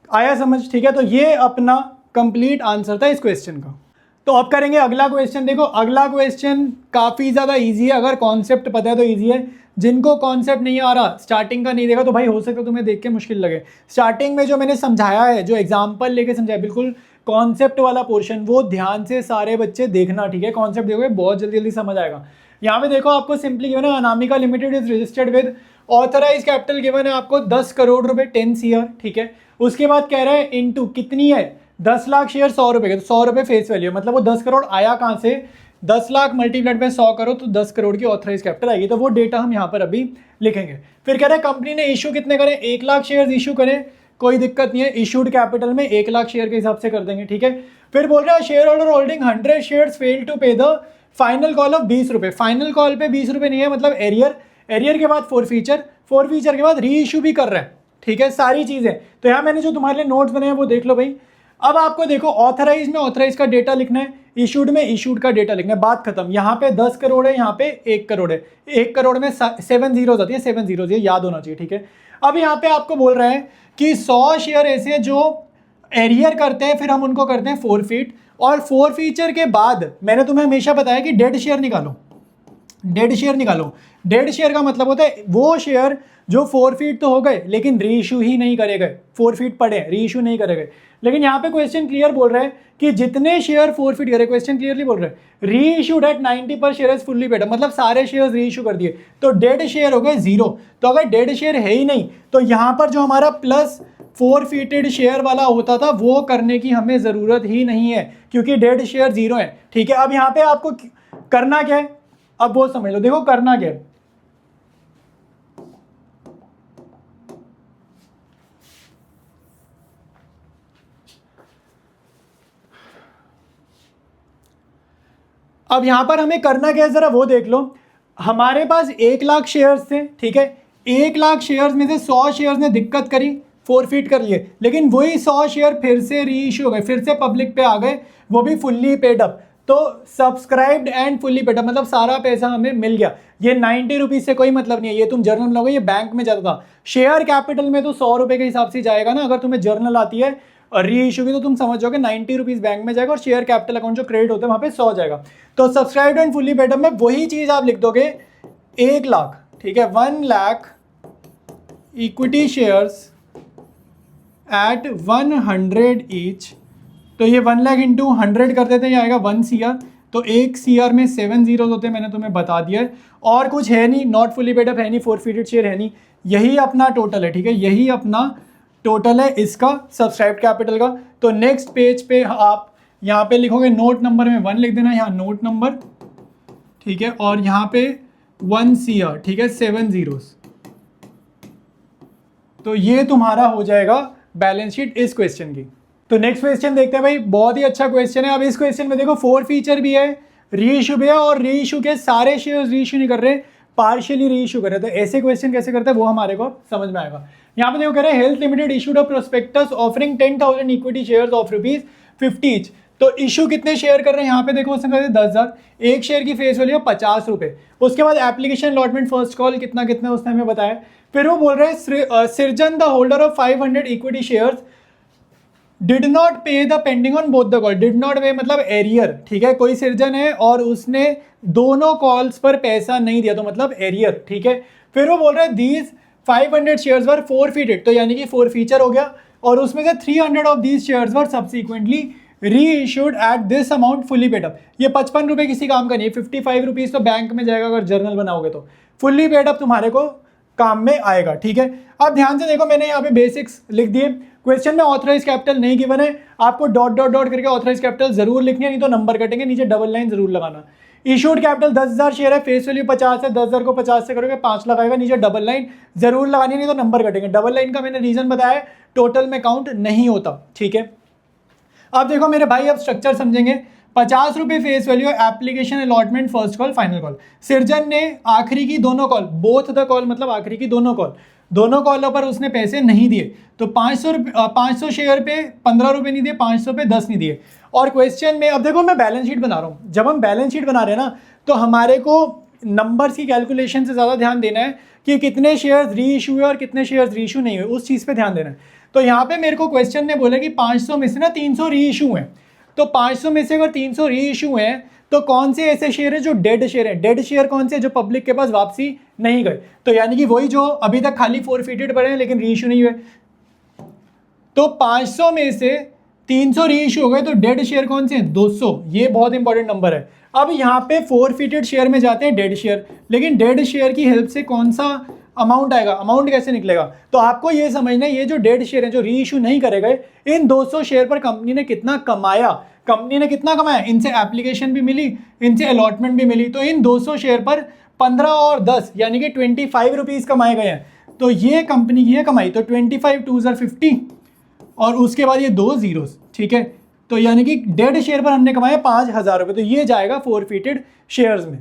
आया समझ, ठीक है। तो ये अपना कंप्लीट आंसर था इस क्वेश्चन का। तो अब करेंगे अगला क्वेश्चन। देखो अगला क्वेश्चन काफ़ी ज़्यादा इजी है, अगर कॉन्सेप्ट पता है तो इजी है। जिनको कॉन्सेप्ट नहीं आ रहा, स्टार्टिंग का नहीं देखा, तो भाई हो सकता है तुम्हें देख के मुश्किल लगे। स्टार्टिंग में जो मैंने समझाया है, जो एग्जाम्पल लेके समझाया, बिल्कुल कॉन्सेप्ट वाला पोर्शन, वो ध्यान से सारे बच्चे देखना, ठीक है। कॉन्सेप्ट देखोगे बहुत जल्दी जल्दी समझ आएगा। यहाँ पे देखो आपको सिंपली गिवन है, Anamika limited is registered with authorise capital given है आपको 10 करोड़ रुपए, 10 CR, ठीक है। उसके बाद कह रहा है इनटू कितनी है, 10 लाख शेयर 100 रुपए के, तो 100 रुपए फेस वैल्यू, मतलब वो 10 करोड़ आया कहाँ से, 10 लाख मल्टीप्लाइड बाय 100 करोड़, तो 10 करोड़ की ऑथराइज कैपिटल आएगी। तो वो डेटा हम यहाँ पर अभी लिखेंगे। फिर कह रहे हैं कंपनी ने इशू कितने करें, 1 लाख शेयर इशू करें, कोई दिक्कत नहीं है, इशूड कैपिटल में 1 लाख शेयर के हिसाब से कर देंगे, ठीक है। फिर बोल रहा है shareholder holding 100 shares fail to pay the final call of 20 रुपए। फाइनल कॉल पे 20 रुपए नहीं है, मतलब एरियर, एरियर के बाद 4 फीचर, 4 फीचर के बाद री इशू भी कर रहे हैं, ठीक है, सारी चीजें। तो यहाँ मैंने जो तुम्हारे लिए नोट्स बनाए हैं वो देख लो भाई। अब आपको देखो ऑथराइज में ऑथराइज का डेटा लिखना है, इशूड में इशूड का डेटा लिखना है, बात खत्म। यहाँ पे 10 करोड़ है, यहाँ पे 1 करोड़ है, 1 करोड़ में 7 जीरोज आती है, 7 जीरोज, ये याद होना चाहिए, ठीक है। अब यहाँ पे आपको बोल रहे हैं कि 100 शेयर ऐसे जो एरियर करते हैं, फिर हम उनको करते हैं फोरफीट, और 4 फीचर के बाद मैंने तुम्हें हमेशा बताया कि डेड शेयर निकालो, डेड शेयर निकालो। डेड शेयर का मतलब होता है वो शेयर जो 4 फीट तो हो गए लेकिन री इशू ही नहीं करे गए, 4 फीट पड़े, री इशू नहीं करे गए। लेकिन यहाँ पे क्वेश्चन क्लियर बोल रहा है कि जितने शेयर 4 फीट करे, क्वेश्चन क्लियरली बोल रहा है री इशूड एट 90 पर शेयर इज फुल्ली पेड, मतलब सारे शेयर री इशू कर दिए, तो डेड शेयर हो गए 0। तो अगर डेड शेयर है ही नहीं तो यहाँ पर जो हमारा प्लस 4 फीटेड शेयर वाला होता था वो करने की हमें जरूरत ही नहीं है, क्योंकि डेड शेयर 0 है, ठीक है। अब यहाँ पे आपको करना क्या है, अब वो समझ लो। देखो करना क्या है, अब यहाँ पर हमें करना क्या है ज़रा वो देख लो। हमारे पास 1 लाख शेयर्स थे, ठीक है, 1 लाख शेयर्स में से 100 शेयर्स ने दिक्कत करी, फोरफिट कर लिए, लेकिन वही 100 शेयर फिर से री इशू हो गए, फिर से पब्लिक पे आ गए, वो भी फुल्ली पेड अप। तो subscribed and fully paid up मतलब सारा पैसा हमें मिल गया। ये 90 रुपीज़ से कोई मतलब नहीं है, ये तुम जर्नल में लोगे, ये बैंक में जाता था। शेयर कैपिटल में तो 100 रुपये के हिसाब से जाएगा ना, अगर तुम्हें जर्नल आती है और री इशू की तो तुम समझोगे 90 रुपीज़ बैंक में जाएगा और शेयर कैपिटल अकाउंट जो क्रेडिट होता है वहाँ पे 100 जाएगा। तो subscribed and fully paid up में वही चीज़ आप लिख दोगे 1 लाख, ठीक है, 1 lakh equity shares at 100 each. तो ये 1 लाख इंटू 100 कर देते हैं, ये आएगा 1 CR। तो 1 CR में 7 जीरोज होते हैं, मैंने तुम्हें बता दिया है। और कुछ है नहीं, नॉट फुली पेड अप है नहीं, फोरफिटेड शेयर है नहीं, यही अपना टोटल है, ठीक है, यही अपना टोटल है इसका सब्सक्राइब कैपिटल का। तो नेक्स्ट पेज पे आप यहाँ पे लिखोगे नोट नंबर में 1 लिख देना, यहाँ नोट नंबर, ठीक है, और यहाँ पे 1 CR, ठीक है, 7 जीरोज। तो ये तुम्हारा हो जाएगा बैलेंस शीट इस क्वेश्चन की। तो नेक्स्ट क्वेश्चन देखते हैं भाई, बहुत ही अच्छा क्वेश्चन है। अब इस क्वेश्चन में देखो 4 फीचर भी है, री इशू भी है, और री इशू के सारे शेयर्स री इशू नहीं कर रहे, पार्शियली री इशू कर रहे। तो ऐसे क्वेश्चन कैसे करते हैं वो हमारे को समझ में आएगा। यहाँ पे देखो कह रहे हैं health limited issued a prospectus offering 10,000 equity shares of ₹50 each. तो इशू कितने शेयर कर रहे हैं यहाँ पे देखो, उसने कर 10,000, एक शेयर की फेस वैल्यू 50 रुपये। उसके बाद एप्लीकेशन अलॉटमेंट फर्स्ट कॉल कितना कितना उसने हमें बताया। फिर वो बोल रहे हैं Srijan the holder of 500 equity shares did not pay the pending on both the call. Did not pay मतलब एरियर, ठीक है, कोई सृजन है और उसने दोनों कॉल्स पर पैसा नहीं दिया, तो मतलब एरियर, ठीक है। फिर वो बोल रहे हैं दीज 500 शेयर्स वर फोरफिटेड, तो यानी कि फोरफीचर हो गया, और उसमें से 300 of these shares were subsequently re issued at this amount fully paid up. ये 55 रुपये किसी काम का नहीं है, 55 रुपीज़ तो बैंक में जाएगा अगर जर्नल बनाओगे तो। फुल्ली पेड अप तुम्हारे को काम में आएगा, ठीक है। अब ध्यान से देखो, मैंने यहाँ पे बेसिक्स लिख दिए। क्वेश्चन में ऑथराइज कैपिटल नहीं गिवन है, आपको डॉट डॉट डॉट करके ऑथराइज कैपिटल जरूर लिखनी है, नहीं तो नंबर कटेंगे, नीचे डबल लाइन जरूर लगाना। इशूड कैपिटल 10,000 शेयर है, फेस वैल्यू 50 है, 10,000 को 50 से करोगे 5 लाख आएगा, नीचे डबल लाइन जरूर लगानी है, नहीं तो नंबर कटेंगे। डबल लाइन का मैंने रीजन बताया, टोटल में काउंट नहीं होता, ठीक है। अब देखो मेरे भाई, अब स्ट्रक्चर समझेंगे। 50 रुपये face value, application allotment first call final call. सृजन ने आखिरी की दोनों कॉल, बोथ द कॉल मतलब आखिरी की दोनों कॉल, दोनों कॉलों पर उसने पैसे नहीं दिए, तो 500 शेयर पे 15 रुपये नहीं दिए, 500 पे 10 नहीं दिए। और क्वेश्चन में अब देखो मैं बैलेंस शीट बना रहा हूँ, जब हम बैलेंस शीट बना रहे हैं ना, तो हमारे को नंबर्स की कैलकुलेशन से ज़्यादा ध्यान देना है कि कितने शेयर्स री इशू हुए और कितने शेयर्स री इशू नहीं हुए, उस चीज़ पे ध्यान देना है। तो यहाँ पे मेरे को क्वेश्चन ने बोला कि 500 में से ना 300 री इशू हैं, तो 500 में से अगर 300 री इशू हैं तो कौन से ऐसे शेयर हैं जो डेड शेयर हैं। डेड शेयर कौन से, जो पब्लिक के पास वापसी नहीं गए, तो यानी कि वही जो अभी तक खाली फोरफिटेड पड़े हैं लेकिन री इशू नहीं हुए। तो 500 में से 300 री इशू हो गए, तो डेड शेयर कौन से हैं, 200। ये बहुत इंपॉर्टेंट नंबर है। अब यहाँ पे फोरफिटेड शेयर में जाते हैं डेड शेयर, लेकिन डेड शेयर की हेल्प से कौन सा अमाउंट आएगा, अमाउंट कैसे निकलेगा। तो आपको ये समझना है, ये जो डेड शेयर है जो री इशू नहीं करे गए, इन 200 शेयर पर कंपनी ने कितना कमाया, कंपनी ने कितना कमाया, इनसे एप्लीकेशन भी मिली, इनसे अलॉटमेंट भी मिली, तो इन 200 शेयर पर 15 और 10 यानी कि 25 रुपीज़ कमाए गए हैं। तो ये कंपनी की है कमाई, तो 25 2 50 और उसके बाद ये 2 जीरोस, ठीक है। तो यानी कि डेड शेयर पर हमने कमाया 5,000 रुपये, तो ये जाएगा फोरफिटेड शेयर्स में।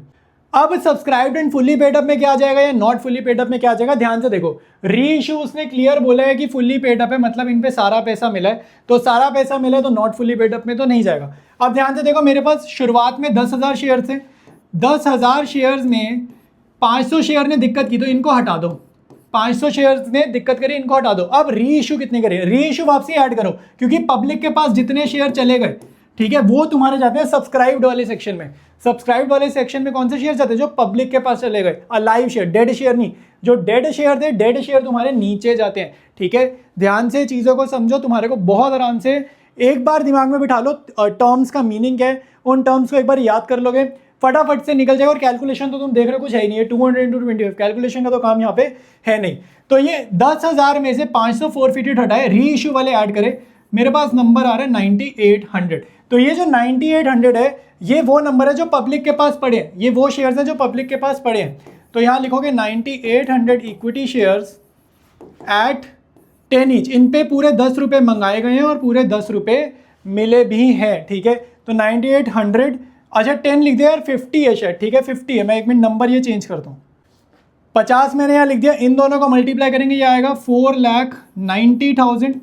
अब subscribed and fully paid up में क्या जाएगा या नॉट फुल्ली पेड अप में क्या जाएगा, ध्यान से देखो। री इशू उसने क्लियर बोला है कि फुल्ली पेड अप है, मतलब इन पे सारा पैसा मिला है, तो सारा पैसा मिला है तो नॉट फुल्ली पेड अप में तो नहीं जाएगा। अब ध्यान से देखो, मेरे पास शुरुआत में 10,000 शेयर थे, 10,000 शेयर्स में 500 शेयर ने दिक्कत की, तो इनको हटा दो। 500 शेयर्स ने दिक्कत करी, इनको हटा दो। अब री इशू कितने करे, री इशू वापसी ऐड करो, क्योंकि पब्लिक के पास जितने शेयर चले गए, ठीक है, वो तुम्हारे जाते हैं सब्सक्राइब्ड वाले सेक्शन में। सब्सक्राइब्ड वाले सेक्शन में कौन से शेयर जाते हैं, जो पब्लिक के पास चले गए, लाइव शेयर, डेड शेयर नहीं। जो डेड शेयर थे, डेड शेयर तुम्हारे नीचे जाते हैं, ठीक है। ध्यान से चीज़ों को समझो, तुम्हारे को बहुत आराम से एक बार दिमाग में बिठा लो, टर्म्स का मीनिंग क्या है, उन टर्म्स को एक बार याद कर लोगे, फटाफट से निकल जाएगा। और कैलकुलेशन तो तुम देख रहे हो कुछ है ही नहीं है, 200 × 25, कैलकुलेशन का तो काम यहाँ पे है नहीं। तो ये 10,000 में से 500 फोरफिटेड हटाए, री इशू वाले ऐड करें, मेरे पास नंबर आ रहा है 9800। तो ये जो 9800 है, ये वो नंबर है जो पब्लिक के पास पड़े हैं, ये वो शेयर्स हैं जो पब्लिक के पास पड़े हैं। तो यहाँ लिखोगे 9800 इक्विटी शेयर्स एट 10 ईच। इन पे पूरे 10 रुपये मंगाए गए हैं और पूरे 10 रुपये मिले भी हैं, ठीक है। तो 9800 अच्छा 10 लिख दिया यार, 50 है शायद, ठीक है 50 है, मैं 1 मिनट नंबर ये चेंज करता हूँ। 50 मैंने यहाँ लिख दिया, इन दोनों को मल्टीप्लाई करेंगे ये आएगा 4,90,000,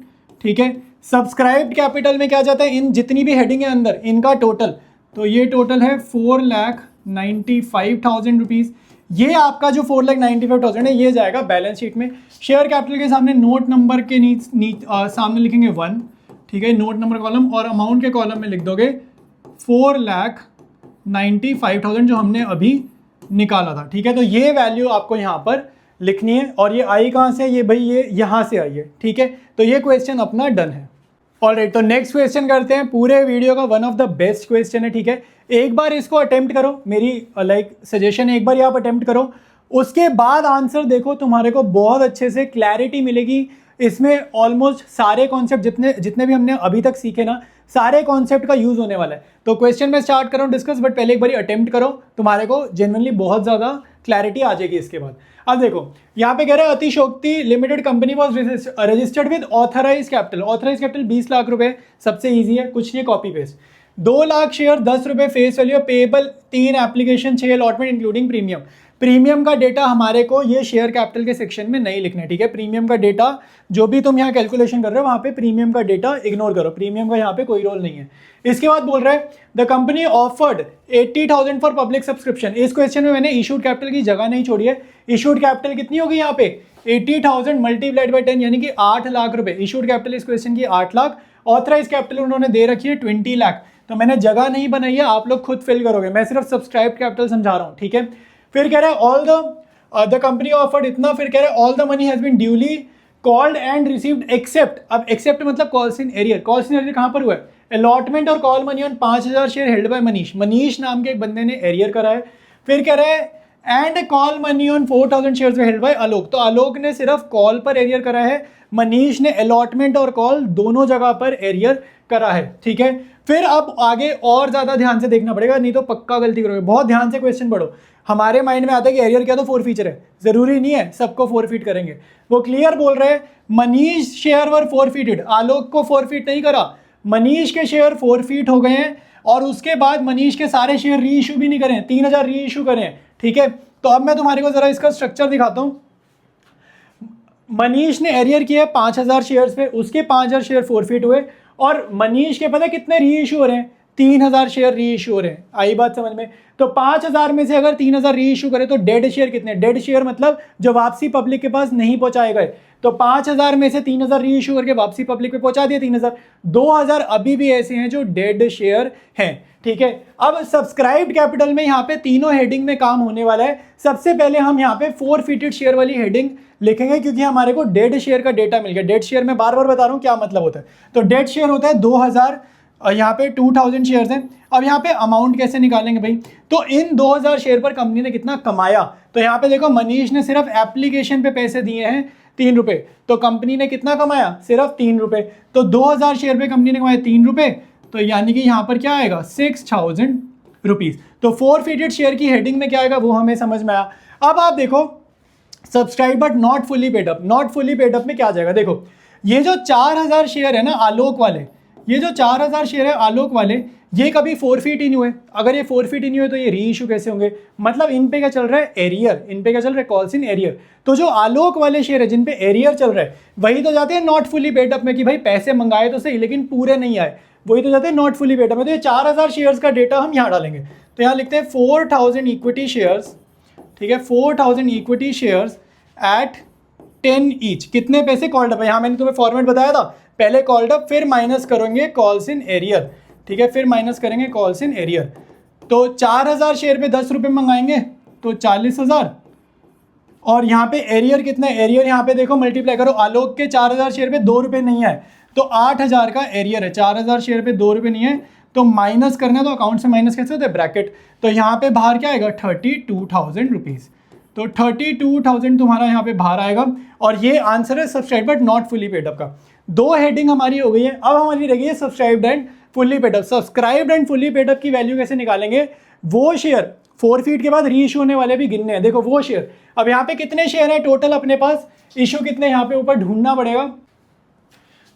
ठीक है। सब्सक्राइब्ड कैपिटल में क्या जाता है, इन जितनी भी हेडिंग है अंदर इनका टोटल, तो ये टोटल है 4,95,000 रुपीज़। ये आपका जो 4,95,000 है ये जाएगा बैलेंस शीट में। शेयर कैपिटल के सामने नोट नंबर के सामने लिखेंगे 1, ठीक है, नोट नंबर कॉलम, और अमाउंट के कॉलम में लिख दोगे 4,95,000 जो हमने अभी निकाला था, ठीक है। तो ये वैल्यू आपको यहाँ पर लिखनी है, और ये आई कहाँ से, ये भाई ये यहाँ से आई है, ठीक है। तो ये क्वेश्चन अपना डन है। ऑलराइट, तो नेक्स्ट क्वेश्चन करते हैं, पूरे वीडियो का one of the best question है, ठीक है। एक बार इसको अटेम्प्ट करो, मेरी सजेशन है एक बार आप अटेम्प्ट करो, उसके बाद आंसर देखो, तुम्हारे को बहुत अच्छे से क्लैरिटी मिलेगी। इसमें ऑलमोस्ट सारे कॉन्सेप्ट जितने भी हमने अभी तक सीखे ना, सारे कॉन्सेप्ट का यूज होने वाला है। तो क्वेश्चन में स्टार्ट करो डिस्कस, बट पहले एक बार अटेम्प्ट करो, तुम्हारे को जेन्युइनली बहुत ज़्यादा क्लैरिटी आ जाएगी इसके बाद। अब देखो यहाँ पे कह रहे हैं Atishokti limited company was registered with authorise capital. Authorise capital 20 lakh रुपए, सबसे ईजी है, कुछ नहीं, कॉपी पेस्ट। 2 लाख शेयर 10 रुपए face value, payable 3 application 6 allotment including premium. Premium का डेटा हमारे को ये शेयर कैपिटल के सेक्शन में नहीं लिखना है, ठीक है। प्रीमियम का डेटा जो भी तुम यहाँ कैलकुलेशन कर रहे हो वहाँ पे प्रीमियम का डेटा इग्नोर करो, प्रीमियम का यहाँ पे कोई रोल नहीं है। इसके बाद बोल रहा है the company offered 80,000 for public subscription. इस क्वेश्चन में मैंने इशूड कैपिटल की जगह नहीं छोड़ी है। इशूड कैपिटल कितनी होगी यहाँ पे, 80,000 मल्टीप्लाइड बाई 10 यानी कि 8 लाख रुपए। इशूड कैपिटल इस क्वेश्चन की 8 लाख, ऑथराइज कैपिटल उन्होंने दे रखी है 20 लाख। तो मैंने जगह नहीं बनाई है, आप लोग खुद फिल करोगे, मैं सिर्फ सब्सक्राइब कैपिटल समझा रहा हूँ, ठीक है। फिर कह रहा है ऑल द कंपनी ऑफर्ड इतना, फिर कह रहा है all the money has been duly called and received except. अब एक्सेप्ट मतलब calls in arrear. Calls in arrear कहाँ पर हुआ है, अलॉटमेंट और call money on 5,000 share held by Manish. Manish नाम के एक बंदे ने एरियर करा है। फिर कह रहा है and call money on 4,000 shares held by Alok. तो आलोक ने सिर्फ कॉल पर एरियर करा है, मनीष ने अलॉटमेंट और कॉल दोनों जगह पर एरियर करा है, ठीक है। फिर अब आगे और ज्यादा ध्यान से देखना पड़ेगा, नहीं तो पक्का गलती करोगे। बहुत ध्यान से क्वेश्चन पढ़ो। हमारे माइंड में आता है कि एरियर क्या तो फोर फीचर है, जरूरी नहीं है सबको फोरफीट करेंगे। वो क्लियर बोल रहे हैं मनीष शेयर वर फोरफीटेड, आलोक को फोरफीट नहीं करा, मनीष के शेयर फोरफीट हो गए हैं, और उसके बाद मनीष के सारे शेयर री इशू भी नहीं करें, 3,000 री इशू करें, ठीक है। तो अब मैं तुम्हारे को जरा इसका स्ट्रक्चर दिखाता हूं। मनीष ने एरियर किया 5,000 शेयर्स पे, उसके 5,000 शेयर फोरफीट हुए, और मनीष के पता कितने री इशू हो रहे हैं, 3,000 शेयर री इशू हो रहे हैं। आई बात समझ में। तो 5,000 में से अगर 3,000 री इशू करें तो डेड शेयर कितने, डेड शेयर मतलब जो वापसी पब्लिक के पास नहीं पहुंचाए गए। तो 5,000 में से 3,000 री इशू करके वापसी पब्लिक पे पहुंचा दिया 3,000, 2,000 अभी भी ऐसे हैं जो डेड शेयर हैं, ठीक है। अब सब्सक्राइब्ड कैपिटल में यहाँ पे तीनों हेडिंग में काम होने वाला है। सबसे पहले हम यहाँ पे फोरफीटेड शेयर वाली हेडिंग लिखेंगे, क्योंकि हमारे को डेड शेयर का डेटा मिल गया। डेड शेयर में बार बार बता रहा हूँ क्या मतलब होता है। तो डेड शेयर होता है 2,000, यहाँ पे 2,000 शेयर्स हैं। अब यहाँ पे अमाउंट कैसे निकालेंगे भाई, तो इन 2,000 शेयर पर कंपनी ने कितना कमाया, तो यहाँ पे देखो मनीष ने सिर्फ एप्लीकेशन पे पैसे दिए हैं 3 रुपए, तो कंपनी ने कितना कमाया, सिर्फ 3 रुपए। तो 2,000 शेयर पे कंपनी ने कमाया 3 रुपए, तो यानी कि यहाँ पर क्या आएगा 6,000 रुपीज। तो फोरफीटेड शेयर की हेडिंग में क्या आएगा वो हमें समझ में आया। अब आप देखो subscribe but not fully paid up, not fully paid up में क्या आ जाएगा, देखो ये जो 4,000 शेयर है ना आलोक वाले, ये जो 4,000 शेयर है आलोक वाले, ये कभी फोरफीट ही नहीं हुए। अगर ये फोरफीट ही नहीं हुए तो ये री इशू कैसे होंगे, मतलब इन पे क्या चल रहा है, एरियर, इन पे क्या चल रहा है, कॉल्स इन एरियर। तो जो आलोक वाले शेयर है जिन पे एरियर चल रहा है वही तो जाते हैं नॉट फुली पेड अप में, कि भाई पैसे मंगाए तो सही लेकिन पूरे नहीं आए, वही तो जाते हैं नॉट फुली पेड अप में। तो ये 4,000 शेयर्स का डेटा हम यहाँ डालेंगे। तो यहाँ लिखते हैं 4,000 इक्विटी शेयर्स, ठीक है, 4,000 इक्विटी शेयर्स एट 10 ईच। कितने पैसे कॉल्ड अप है, यहाँ मैंने तुम्हें फॉर्मेट बताया था, पहले कॉल्ड अप फिर माइनस करेंगे कॉल्स इन एरियर, ठीक है, फिर माइनस करेंगे कॉल्स इन एरियर। तो 4,000 शेयर पे 10 रुपये मंगाएंगे तो 40,000, और यहाँ पे एरियर कितना है, एरियर यहाँ पे देखो मल्टीप्लाई करो, आलोक के 4,000 शेयर पे 2 रुपये नहीं है तो 8,000 का एरियर है, 4,000 शेयर पे 2 रुपये नहीं है तो माइनस करना है, तो अकाउंट से माइनस कैसे होता है, ब्रैकेट। तो यहाँ पे बाहर क्या आएगा 32,000 रुपीज़, तो 32,000 तुम्हारा यहाँ पे बाहर आएगा, और ये आंसर है subscribe but not fully paid up का। 2 हेडिंग हमारी हो गई है। अब हमारी रह गई है subscribed and fully paid up. Subscribed and fully paid up की वैल्यू कैसे निकालेंगे, वो शेयर फोरफीट के बाद री इशू होने वाले भी गिनने हैं। देखो वो शेयर, अब यहाँ पे कितने शेयर है टोटल अपने पास, इशू कितने यहाँ पे ऊपर ढूंढना पड़ेगा।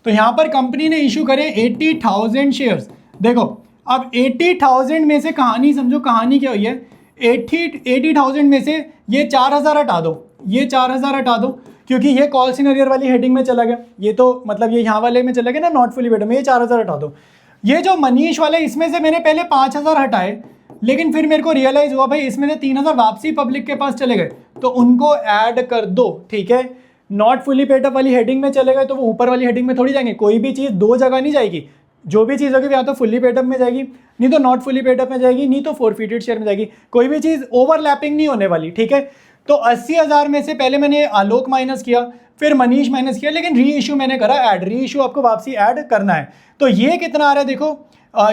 तो यहाँ पर कंपनी ने इशू करे 80,000 शेयर्स। देखो अब 80,000 में से कहानी समझो, कहानी क्या हुई है, 80,000 में से ये 4,000 हटा दो, ये 4,000 हटा दो, क्योंकि ये कॉल्स इन अरियर वाली हेडिंग में चला गया, ये तो मतलब ये यहाँ वाले में चला गया ना, नॉट फुली पेड में, ये 4,000 हटा दो। ये जो मनीष वाले, इसमें से मैंने पहले 5,000 हटाए, लेकिन फिर मेरे को रियलाइज हुआ भाई इसमें से 3,000 वापसी पब्लिक के पास चले गए, तो उनको ऐड कर दो, ठीक है। नॉट फुली पेड अप वाली हेडिंग में चले गए तो वो ऊपर वाली हेडिंग में थोड़ी जाएंगे, कोई भी चीज़ दो जगह नहीं जाएगी, जो भी चीज़ होगी या तो फुली पेड अप में जाएगी, नहीं तो नॉट फुली पेड अप में जाएगी, नहीं तो फोरफिटेड शेयर में जाएगी, कोई भी चीज़ ओवरलैपिंग नहीं होने वाली, ठीक है। तो 80,000 में से पहले मैंने आलोक माइनस किया, फिर मनीष माइनस किया, लेकिन री इशू मैंने करा ऐड, री इशू आपको वापसी ऐड करना है। तो ये कितना आ रहा है देखो,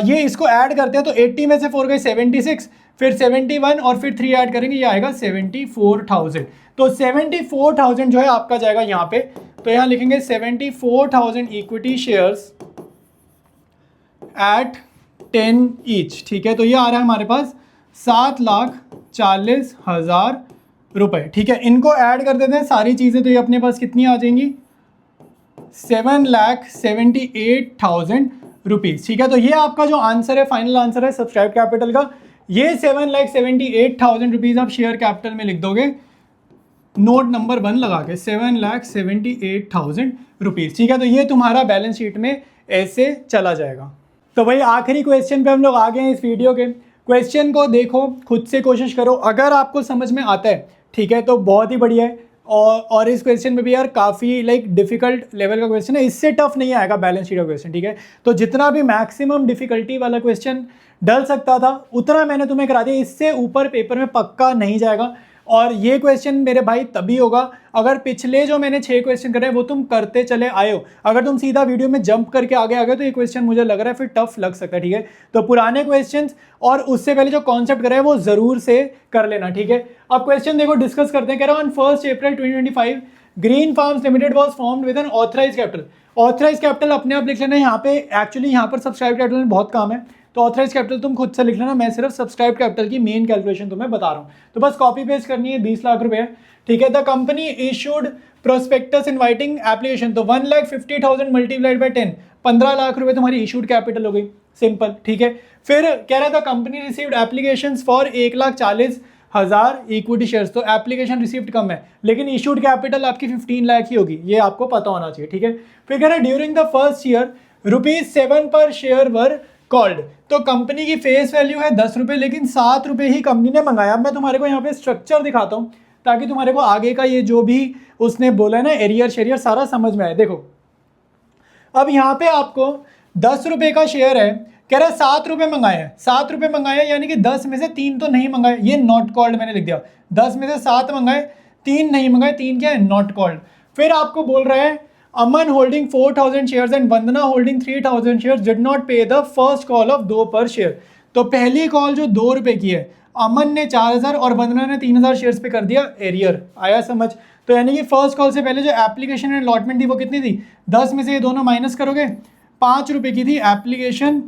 ये इसको ऐड करते हैं तो 80 में से 4 गए 76, फिर 71 और फिर 3 ऐड करेंगे, ये आएगा 74,000। तो 74,000 जो है आपका जाएगा यहाँ पे, तो यहाँ लिखेंगे 74,000 इक्विटी शेयर्स एट 10 ईच, ठीक है। तो ये आ रहा है हमारे पास 7,40,000 रुपए, ठीक है। इनको ऐड कर देते हैं सारी चीज़ें, तो ये अपने पास कितनी आ जाएंगी, 7,78,000 रुपीज़, ठीक है। तो ये आपका जो आंसर है, फाइनल आंसर है सब्सक्राइब कैपिटल का, ये 7,78,000 रुपीज़ आप शेयर कैपिटल में लिख दोगे, नोट नंबर 1 लगा के 7,78,000 रुपीज़, ठीक है। तो ये तुम्हारा बैलेंस शीट में ऐसे चला जाएगा। तो भाई आखिरी क्वेश्चन पे हम लोग आ गए हैं इस वीडियो के। क्वेश्चन को देखो, खुद से कोशिश करो, अगर आपको समझ में आता है, ठीक है, तो बहुत ही बढ़िया है। और इस क्वेश्चन में भी यार काफ़ी डिफिकल्ट लेवल का क्वेश्चन है, इससे टफ नहीं आएगा बैलेंस शीट का क्वेश्चन, ठीक है। तो जितना भी मैक्सिमम डिफिकल्टी वाला क्वेश्चन डल सकता था उतना मैंने तुम्हें करा दिया, इससे ऊपर पेपर में पक्का नहीं जाएगा। और ये क्वेश्चन मेरे भाई तभी होगा अगर पिछले जो मैंने 6 क्वेश्चन करे वो तुम करते चले आए हो। अगर तुम सीधा वीडियो में जंप करके आगे आ गए तो ये क्वेश्चन मुझे लग रहा है फिर टफ लग सकता है, ठीक है। तो पुराने क्वेश्चंस और उससे पहले जो कॉन्सेप्ट करे वो जरूर से कर लेना, ठीक है। अब क्वेश्चन देखो, डिस्कस करते हैं। कह रहा हूँ on 1 April 2025 green farms limited was formed with an authorise capital. Authorise capital अपने आप लिख लेना, यहाँ पे एक्चुअली यहाँ पर सब्सक्राइब कैपिटल में बहुत काम है, तो ऑथराइज कैपिटल तुम खुद से लिख लेना, मैं सिर्फ सब्सक्राइब कैपिटल की मेन कैलकुलेशन तुम्हें बता रहा हूँ। तो बस कॉपी पेस्ट करनी है, 20 लाख रुपए, ठीक है। The company issued prospectus inviting application, तो 1,50,000 मल्टीप्लाइड बाय 10, 15 लाख रुपए तुम्हारी इशूड कैपिटल हो गई, सिंपल, ठीक है। फिर कह रहा था company received applications for 1,40,000 equity shares, तो एप्लीकेशन रिसीव्ड कम है लेकिन इशूड कैपिटल आपकी 15 लाख ही होगी, ये आपको पता होना चाहिए, ठीक है। फिर कह रहा है ड्यूरिंग द फर्स्ट ईयर ₹7 पर शेयर वर कॉल्ड, तो कंपनी की फेस वैल्यू है 10 रुपये, लेकिन 7 रुपये ही कंपनी ने मंगाया। मैं तुम्हारे को यहाँ पे स्ट्रक्चर दिखाता हूँ ताकि तुम्हारे को आगे का ये जो भी उसने बोला है ना एरियर शेरियर सारा समझ में आए। देखो अब यहाँ पे आपको 10 रुपये का शेयर है, कह रहा है 7 रुपये मंगाए हैं, 7 रुपये मंगाए यानी कि 10 में से 3 तो नहीं मंगाए, ये नॉट कॉल्ड मैंने लिख दिया। 10 में से 7 मंगाए, 3 नहीं मंगाए, 3 क्या है, नॉट कॉल्ड। फिर आपको बोल रहा है Aman holding 4,000 shares and Vandana holding 3,000 shares did not pay the first call of 2 per share. तो पहली कॉल जो 2 रुपये की है, अमन ने 4,000 और वंदना ने 3,000 शेयर्स पे कर दिया एरियर, आया समझ। तो यानी कि फर्स्ट कॉल से पहले जो एप्लीकेशन एंड अलॉटमेंट थी वो कितनी थी, 10 में से ये दोनों माइनस करोगे, 5 रुपये की थी एप्लीकेशन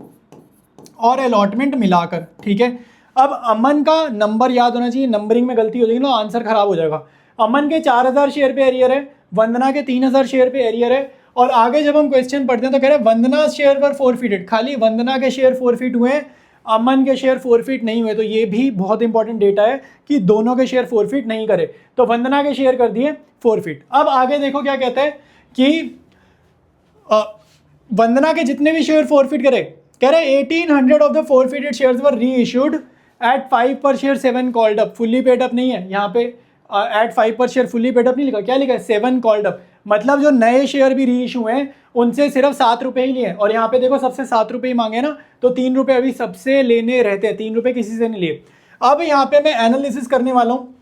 और अलॉटमेंट मिलाकर, ठीक है। अब अमन का नंबर याद होना चाहिए, नंबरिंग में गलती हो जाएगी ना आंसर खराब हो जाएगा। अमन के 4,000 शेयर पे एरियर है, वंदना के 3,000 शेयर पे एरियर है, और आगे जब हम क्वेश्चन पढ़ते हैं तो कह रहे हैं वंदना शेयर पर फोरफिटेड, खाली वंदना के शेयर फोरफिट हुए हैं, अमन के शेयर फोरफिट नहीं हुए। तो ये भी बहुत इंपॉर्टेंट डेटा है कि दोनों के शेयर फोरफिट नहीं करे, तो वंदना के शेयर कर दिए फोरफिट। अब आगे देखो क्या कहता है कि वंदना के जितने भी शेयर फोरफिट करे, कह रहे 1,800 ऑफ द फोरफिटेड शेयर्स वर री इशूड एट 5 पर share 7 called up, fully paid up नहीं है यहाँ पे, एट 5 पर शेयर फुल्ली पेड अप नहीं लिखा, क्या लिखा है 7 कॉल्ड अप, मतलब जो नए शेयर भी री इशू हैं उनसे सिर्फ 7 रुपये ही लिए, और यहाँ पे देखो सबसे 7 रुपये ही मांगे ना, तो 3 रुपये अभी सबसे लेने रहते हैं, 3 रुपये किसी से नहीं लिए। अब यहाँ पे मैं एनालिसिस करने वाला हूँ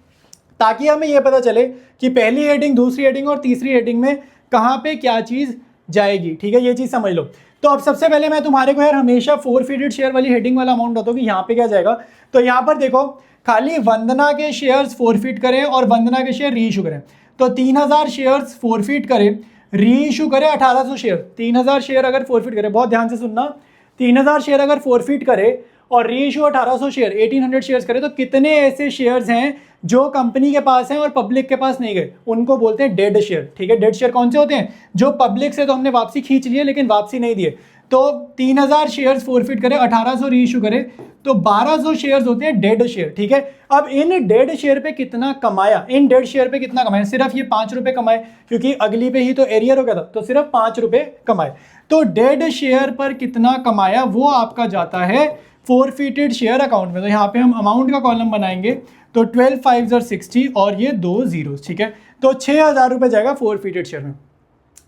ताकि हमें ये पता चले कि पहली हेडिंग, दूसरी हेडिंग और तीसरी हेडिंग में कहाँ पे क्या चीज़ जाएगी, ठीक है, ये चीज़ समझ लो। तो अब सबसे पहले मैं तुम्हारे को यार हमेशा फोरफिटेड शेयर वाली हेडिंग वाला अमाउंट बताऊँ कि यहाँ पे क्या जाएगा। तो यहाँ पर देखो खाली वंदना के शेयर्स फोरफिट करें और वंदना के शेयर री इशू करें, तो 3,000 शेयर्स फोरफिट करें, री इशू करें 1,800 शेयर, 3,000 शेयर अगर फोरफिट करें, बहुत ध्यान से सुनना, 3,000 शेयर अगर फोरफिट करे और री इशू 1800 शेयर 1800 शेयर्स करे तो कितने ऐसे शेयर्स हैं जो कंपनी के पास हैं और पब्लिक के पास नहीं गए, उनको बोलते हैं डेड शेयर। ठीक है, डेड शेयर कौन से होते हैं? जो पब्लिक से तो हमने वापसी खींच लिए लेकिन वापसी नहीं दिए। तो 3000 शेयर्स फोरफिट करे, 1800 री इशू करे तो 1200 शेयर्स होते हैं डेड शेयर। ठीक है, अब इन डेड शेयर पे कितना कमाया, इन डेड शेयर पे कितना कमाया? सिर्फ ये 5 रुपए कमाए, क्योंकि अगली पे ही तो एरियर हो गया था, तो सिर्फ 5 रुपए कमाए। तो डेड शेयर पर कितना कमाया वो आपका जाता है फोरफिटेड शेयर अकाउंट में। तो यहाँ पे हम अमाउंट का कॉलम बनाएंगे, तो 12 5 60 और ये 2 जीरोस। ठीक है, तो 6000 रुपये जाएगा फोरफिटेड शेयर में।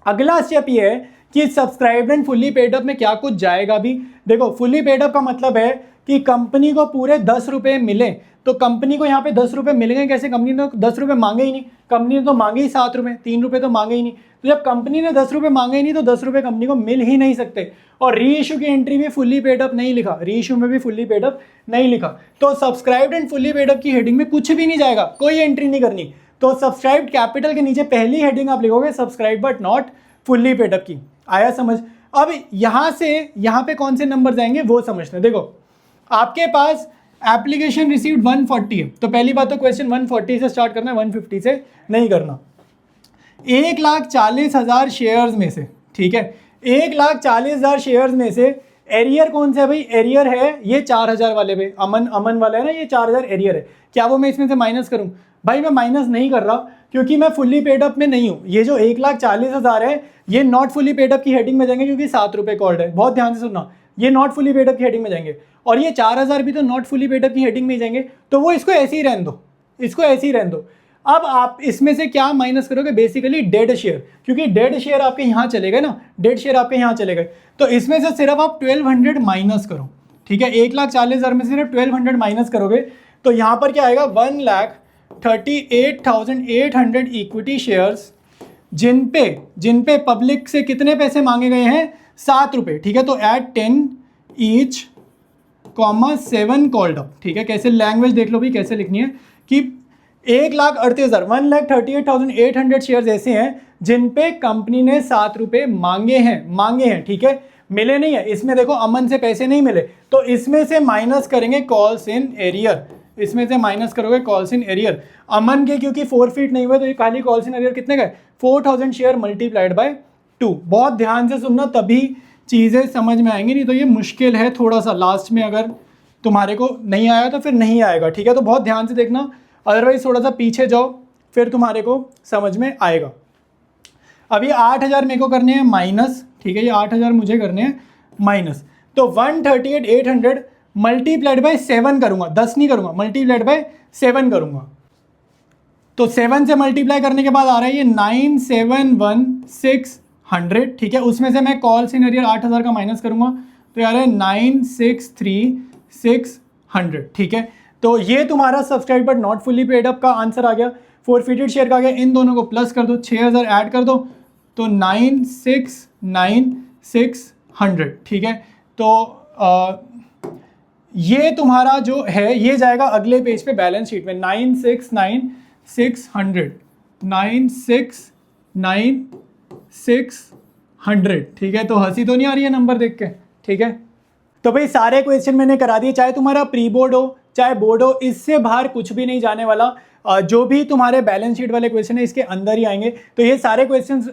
अगला स्टेप ये है कि subscribed and fully paid up में क्या कुछ जाएगा भी। देखो, फुल्ली पेड अप का मतलब है कि कंपनी को पूरे 10 रुपये मिले, तो कंपनी को यहाँ पे 10 रुपये मिलेंगे कैसे? कंपनी ने तो 10 रुपये मांगे ही नहीं, कंपनी ने तो मांगे ही 7 रुपये, 3 रुपये तो मांगे ही नहीं। तो जब कंपनी ने 10 रुपये मांगे ही नहीं तो 10 रुपये कंपनी को मिल ही नहीं सकते। और री इशू की एंट्री में फुल्ली पेड अप नहीं लिखा, री इशू में भी फुल्ली पेड अप नहीं लिखा, तो subscribed and fully paid up की हेडिंग में कुछ भी नहीं जाएगा, कोई एंट्री नहीं करनी। तो सब्सक्राइब्ड कैपिटल के नीचे पहली हेडिंग आप लिखोगे subscribe but not fully paid up की। आया समझ? अब यहां से यहां पे कौन से नंबर जाएंगे वो समझते हैं। देखो, आपके पास एप्लीकेशन रिसीव्ड 140 है, तो पहली बात तो क्वेश्चन 140 से स्टार्ट करना है, 150 से नहीं करना। 1,40,000 शेयर्स में से, ठीक है, 1,40,000 शेयर्स में से एरियर कौन सा है भाई? एरियर है ये 4000 वाले पे, अमन वाला है ना, ये 4000 एरियर है। क्या वो मैं इसमें से माइनस करूं? भाई मैं माइनस नहीं कर रहा, क्योंकि मैं फुल्ली पेड अप में नहीं हूं। ये जो 1,40,000 है ये नॉट फुल्ली पेड अप की हेडिंग में जाएंगे, क्योंकि 7 रुपये कॉल्ड है। बहुत ध्यान से सुनना, ये नॉट फुल्ली पेड अप की हेडिंग में जाएंगे, और ये 4000 भी तो नॉट फुल्ली पेड अप की हेडिंग में ही जाएंगे। तो वो इसको ऐसे ही रहने दो, इसको ऐसे ही रहने दो। अब आप इसमें से क्या माइनस करोगे? बेसिकली डेड शेयर, क्योंकि डेड शेयर आपके यहाँ चले गए ना, डेड शेयर आपके यहाँ चले गए, तो इसमें से सिर्फ आप 1200 माइनस करो। ठीक है, 1,40,000 में से सिर्फ 1200 माइनस करोगे तो यहाँ पर क्या आएगा? 1,38,800 इक्विटी शेयर्स, जिन पे पब्लिक से कितने पैसे मांगे गए हैं? 7 रुपये। ठीक है, तो एट 10 ईच, 7 कॉल्ड अप। ठीक है, कैसे लैंग्वेज देख लो भी कैसे लिखनी है कि 1,38,000 1,38,800 शेयर्स ऐसे हैं जिन पे कंपनी ने 7 रुपये मांगे हैं। ठीक है, मिले नहीं है। इसमें देखो अमन से पैसे नहीं मिले, तो इसमें से माइनस करेंगे कॉल्स इन एरियर, इसमें से माइनस करोगे कॉल्स इन एरियर। अमन के क्योंकि फोरफिट नहीं हुए तो ये खाली कॉल्स इन एरियर कितने गए? 4000 शेयर मल्टीप्लाइड बाय 2। बहुत ध्यान से सुनना, तभी चीज़ें समझ में आएंगी, नहीं तो ये मुश्किल है थोड़ा सा। लास्ट में अगर तुम्हारे को नहीं आया तो फिर नहीं आएगा। ठीक है, तो बहुत ध्यान से देखना, अदरवाइज थोड़ा सा पीछे जाओ फिर तुम्हारे को समझ में आएगा। अब ये 8000 मेरे को करने हैं माइनस। ठीक है, ये 8000 मुझे करने हैं माइनस, तो 138,800 मल्टीप्लाइड बाय 7 करूंगा, 10 नहीं करूंगा, मल्टीप्लाइड बाय 7 करूंगा। तो 7 से मल्टीप्लाई करने के बाद आ रहा है ये 9,71600। ठीक है, उसमें से मैं कॉल्स इन एरियर 8000 का माइनस करूंगा तो यार है 9,63600। ठीक है, तो ये तुम्हारा subscribe but not fully paid up का आंसर आ गया। फोरफिटेड शेयर का आ गया, इन दोनों को प्लस कर दो, 6000 ऐड कर दो, तो 9,69600। ठीक है, तो ये तुम्हारा जो है ये जाएगा अगले पेज पे बैलेंस शीट में, 9,69600 9,69600। ठीक है, तो हंसी तो नहीं आ रही है नंबर देख के? ठीक है, तो भाई सारे क्वेश्चन मैंने करा दिए, चाहे तुम्हारा प्री बोर्ड हो चाहे बोर्ड हो, इससे बाहर कुछ भी नहीं जाने वाला। जो भी तुम्हारे बैलेंस शीट वाले क्वेश्चन है इसके अंदर ही आएंगे। तो ये सारे क्वेश्चंस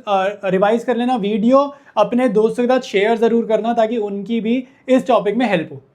रिवाइज कर लेना, वीडियो अपने दोस्तों के साथ शेयर जरूर करना ताकि उनकी भी इस टॉपिक में हेल्प हो।